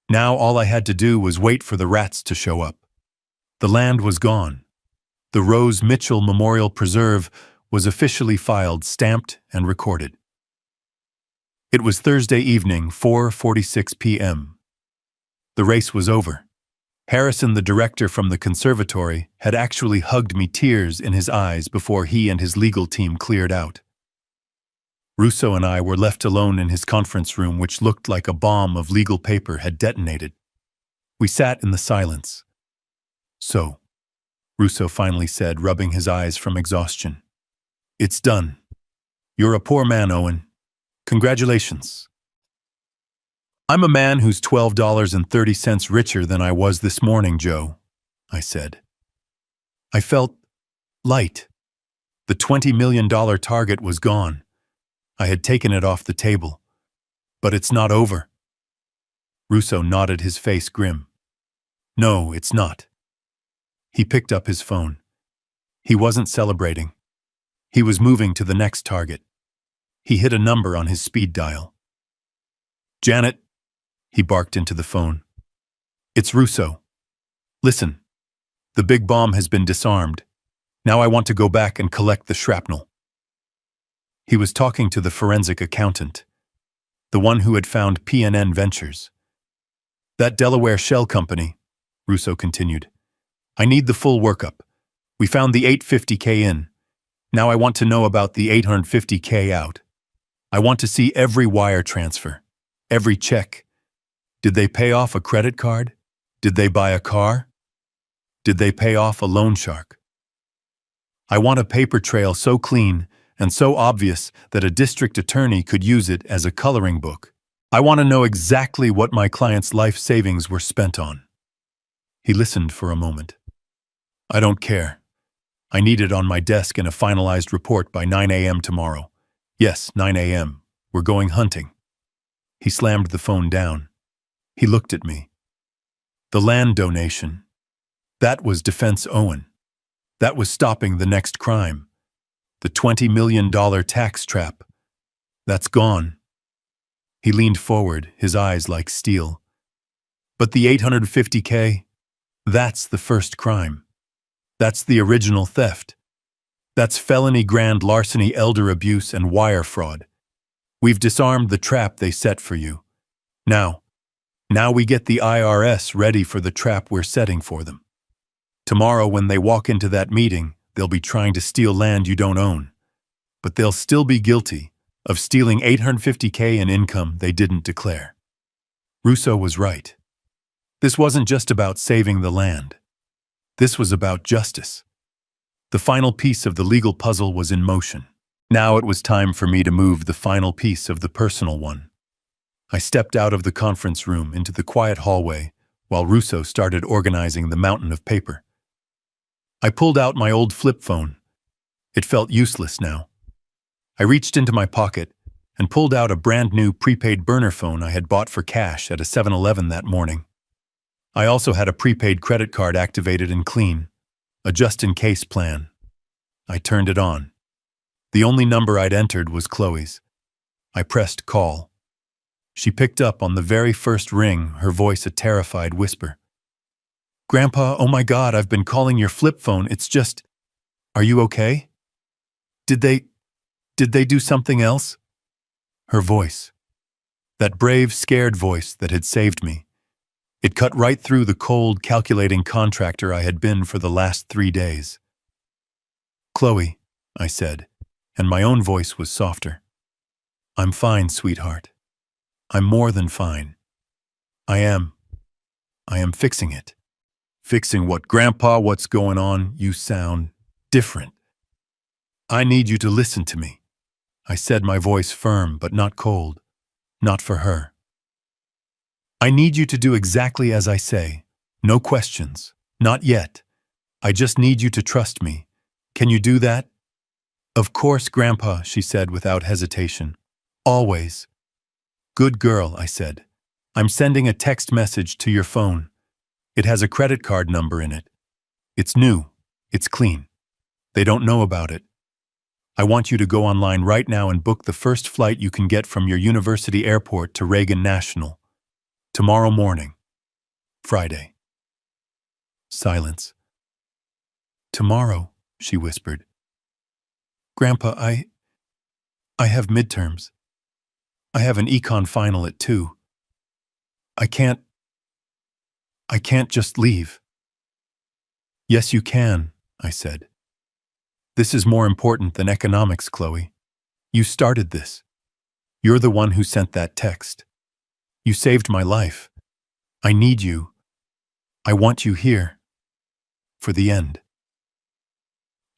Now all I had to do was wait for the rats to show up. The land was gone. The Rose Mitchell Memorial Preserve was officially filed, stamped, and recorded. It was Thursday evening, 4:46 p.m. The race was over. Harrison, the director from the conservatory, had actually hugged me, tears in his eyes, before he and his legal team cleared out. Russo and I were left alone in his conference room, which looked like a bomb of legal paper had detonated. We sat in the silence. "So," Russo finally said, rubbing his eyes from exhaustion. "It's done. You're a poor man, Owen. Congratulations." I'm a man who's $12.30 richer than I was this morning, Joe, I said. I felt light. The $20 million target was gone. I had taken it off the table. But it's not over. Russo nodded, his face grim. No, it's not. He picked up his phone. He wasn't celebrating. He was moving to the next target. He hit a number on his speed dial. Janet, he barked into the phone. It's Russo. Listen, the big bomb has been disarmed. Now I want to go back and collect the shrapnel. He was talking to the forensic accountant, the one who had found PNN Ventures. That Delaware shell company, Russo continued. I need the full workup. We found the $850K in. Now I want to know about the $850K out. I want to see every wire transfer, every check. Did they pay off a credit card? Did they buy a car? Did they pay off a loan shark? I want a paper trail so clean and so obvious that a district attorney could use it as a coloring book. I want to know exactly what my client's life savings were spent on. He listened for a moment. I don't care. I need it on my desk in a finalized report by 9 a.m. tomorrow. Yes, 9 a.m. We're going hunting. He slammed the phone down. He looked at me. The land donation. That was Defense Owen. That was stopping the next crime. The $20 million tax trap. That's gone. He leaned forward, his eyes like steel. But the $850K, that's the first crime. That's the original theft. That's felony grand larceny, elder abuse, and wire fraud. We've disarmed the trap they set for you. Now we get the IRS ready for the trap we're setting for them. Tomorrow, when they walk into that meeting, they'll be trying to steal land you don't own. But they'll still be guilty of stealing $850K in income they didn't declare. Russo was right. This wasn't just about saving the land. This was about justice. The final piece of the legal puzzle was in motion. Now it was time for me to move the final piece of the personal one. I stepped out of the conference room into the quiet hallway while Russo started organizing the mountain of paper. I pulled out my old flip phone. It felt useless now. I reached into my pocket and pulled out a brand new prepaid burner phone I had bought for cash at a 7-Eleven that morning. I also had a prepaid credit card activated and clean, a just-in-case plan. I turned it on. The only number I'd entered was Chloe's. I pressed call. She picked up on the very first ring, her voice a terrified whisper. Grandpa, oh my God, I've been calling your flip phone. It's just... Are you okay? Did they do something else? Her voice. That brave, scared voice that had saved me. It cut right through the cold, calculating contractor I had been for the last 3 days. Chloe, I said, and my own voice was softer. I'm fine, sweetheart. I'm more than fine. I am fixing it. Fixing what, Grandpa? What's going on? You sound different. I need you to listen to me. I said, my voice firm but not cold. Not for her. I need you to do exactly as I say. No questions. Not yet. I just need you to trust me. Can you do that? Of course, Grandpa, she said without hesitation. Always. Good girl, I said. I'm sending a text message to your phone. It has a credit card number in it. It's new. It's clean. They don't know about it. I want you to go online right now and book the first flight you can get from your university airport to Reagan National. Tomorrow morning. Friday. Silence. Tomorrow, she whispered. Grandpa, I have midterms. I have an econ final at 2. I can't just leave. Yes, you can, I said. This is more important than economics, Chloe. You started this. You're the one who sent that text. You saved my life. I need you. I want you here. For the end.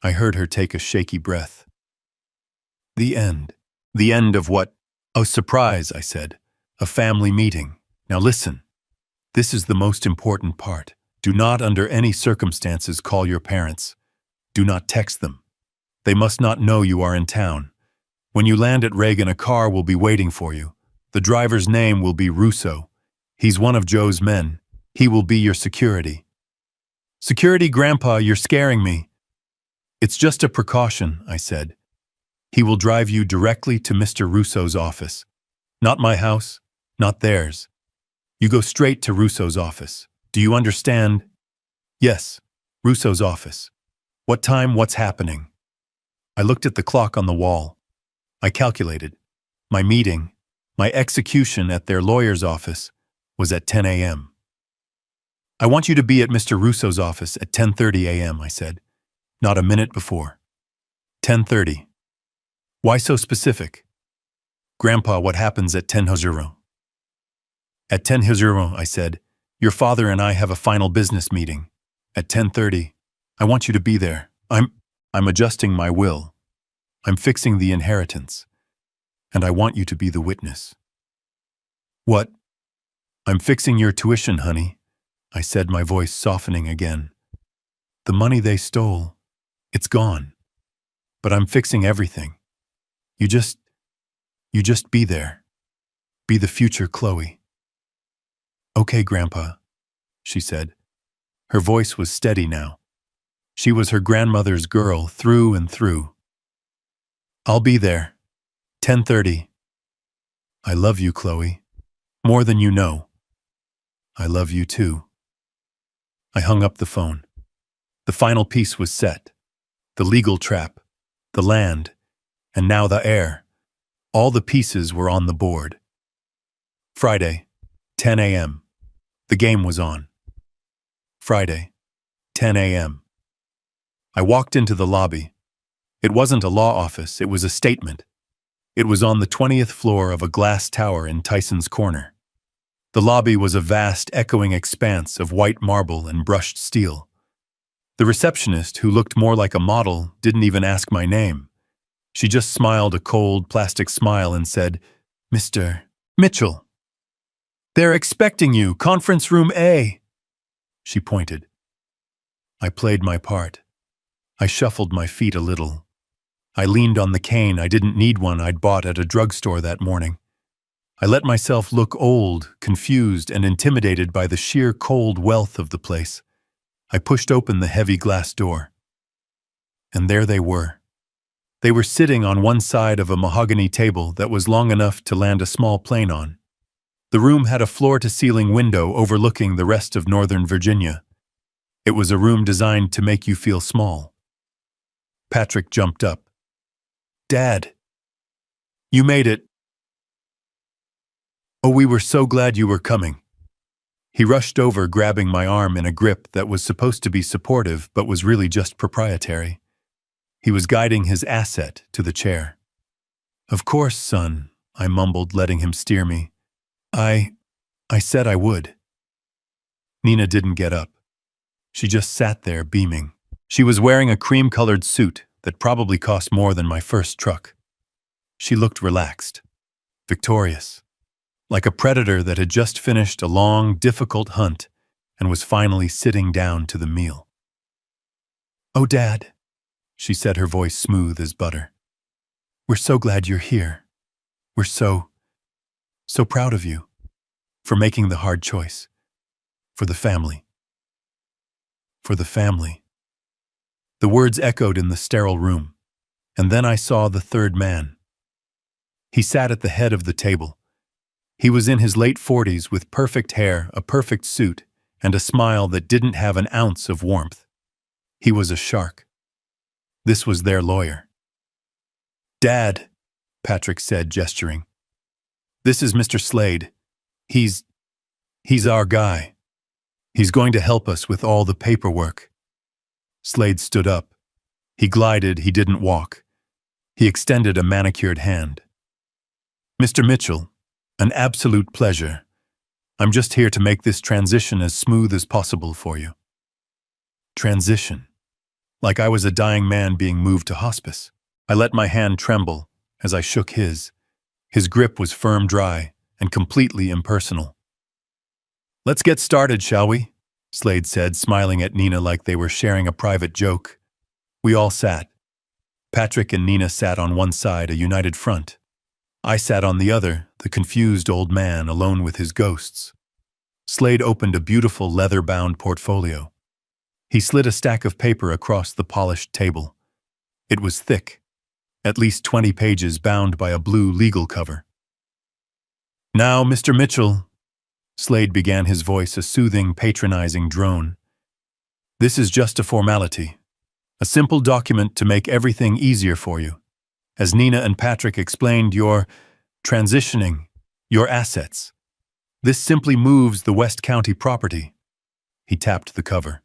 I heard her take a shaky breath. The end. The end of what? Oh, surprise, I said. A family meeting. Now listen, this is the most important part. Do not under any circumstances call your parents. Do not text them. They must not know you are in town. When you land at Reagan, a car will be waiting for you. The driver's name will be Russo. He's one of Joe's men. He will be your security. Security, Grandpa, you're scaring me. It's just a precaution, I said. He will drive you directly to Mr. Russo's office. Not my house, not theirs. You go straight to Russo's office. Do you understand? Yes, Russo's office. What time, what's happening? I looked at the clock on the wall. I calculated. My meeting, my execution at their lawyer's office, was at 10 a.m. I want you to be at Mr. Russo's office at 10:30 a.m., I said. Not a minute before. 10:30. Why so specific? Grandpa, what happens at 10:00? At 10:00, I said, your father and I have a final business meeting. At 10:30, I want you to be there. I'm adjusting my will. I'm fixing the inheritance. And I want you to be the witness. What? I'm fixing your tuition, honey, I said, my voice softening again. The money they stole, it's gone. But I'm fixing everything. You just be there. Be the future Chloe. Okay, Grandpa, she said. Her voice was steady now. She was her grandmother's girl through and through. I'll be there. 10:30. I love you, Chloe. More than you know. I love you too. I hung up the phone. The final piece was set. The legal trap, the land, and now the heir. All the pieces were on the board. Friday, 10 a.m. The game was on. Friday, 10 a.m. I walked into the lobby. It wasn't a law office, it was a statement. It was on the 20th floor of a glass tower in Tyson's Corner. The lobby was a vast, echoing expanse of white marble and brushed steel. The receptionist, who looked more like a model, didn't even ask my name. She just smiled a cold, plastic smile and said, Mr. Mitchell. They're expecting you, conference room A. She pointed. I played my part. I shuffled my feet a little. I leaned on the cane. I didn't need one I'd bought at a drugstore that morning. I let myself look old, confused, and intimidated by the sheer cold wealth of the place. I pushed open the heavy glass door. And there they were. They were sitting on one side of a mahogany table that was long enough to land a small plane on. The room had a floor-to-ceiling window overlooking the rest of Northern Virginia. It was a room designed to make you feel small. Patrick jumped up. Dad, you made it. Oh, we were so glad you were coming. He rushed over, grabbing my arm in a grip that was supposed to be supportive but was really just proprietary. He was guiding his asset to the chair. Of course, son, I mumbled, letting him steer me. I said I would. Nina didn't get up. She just sat there, beaming. She was wearing a cream-colored suit that probably cost more than my first truck. She looked relaxed, victorious, like a predator that had just finished a long, difficult hunt and was finally sitting down to the meal. Oh, Dad, she said, her voice smooth as butter. We're so glad you're here. We're so proud of you for making the hard choice. For the family. For the family. The words echoed in the sterile room, and then I saw the third man. He sat at the head of the table. He was in his late 40s with perfect hair, a perfect suit, and a smile that didn't have an ounce of warmth. He was a shark. This was their lawyer. Dad, Patrick said, gesturing. This is Mr. Slade. He's our guy. He's going to help us with all the paperwork. Slade stood up. He glided, he didn't walk. He extended a manicured hand. Mr. Mitchell, an absolute pleasure. I'm just here to make this transition as smooth as possible for you. Transition. Like I was a dying man being moved to hospice. I let my hand tremble as I shook his. His grip was firm, dry, and completely impersonal. Let's get started, shall we? Slade said, smiling at Nina like they were sharing a private joke. We all sat. Patrick and Nina sat on one side, a united front. I sat on the other, the confused old man alone with his ghosts. Slade opened a beautiful leather-bound portfolio. He slid a stack of paper across the polished table. It was thick, at least 20 pages bound by a blue legal cover. Now, Mr. Mitchell, Slade began, his voice a soothing, patronizing drone. This is just a formality, a simple document to make everything easier for you. As Nina and Patrick explained, you're transitioning your assets. This simply moves the West County property. He tapped the cover.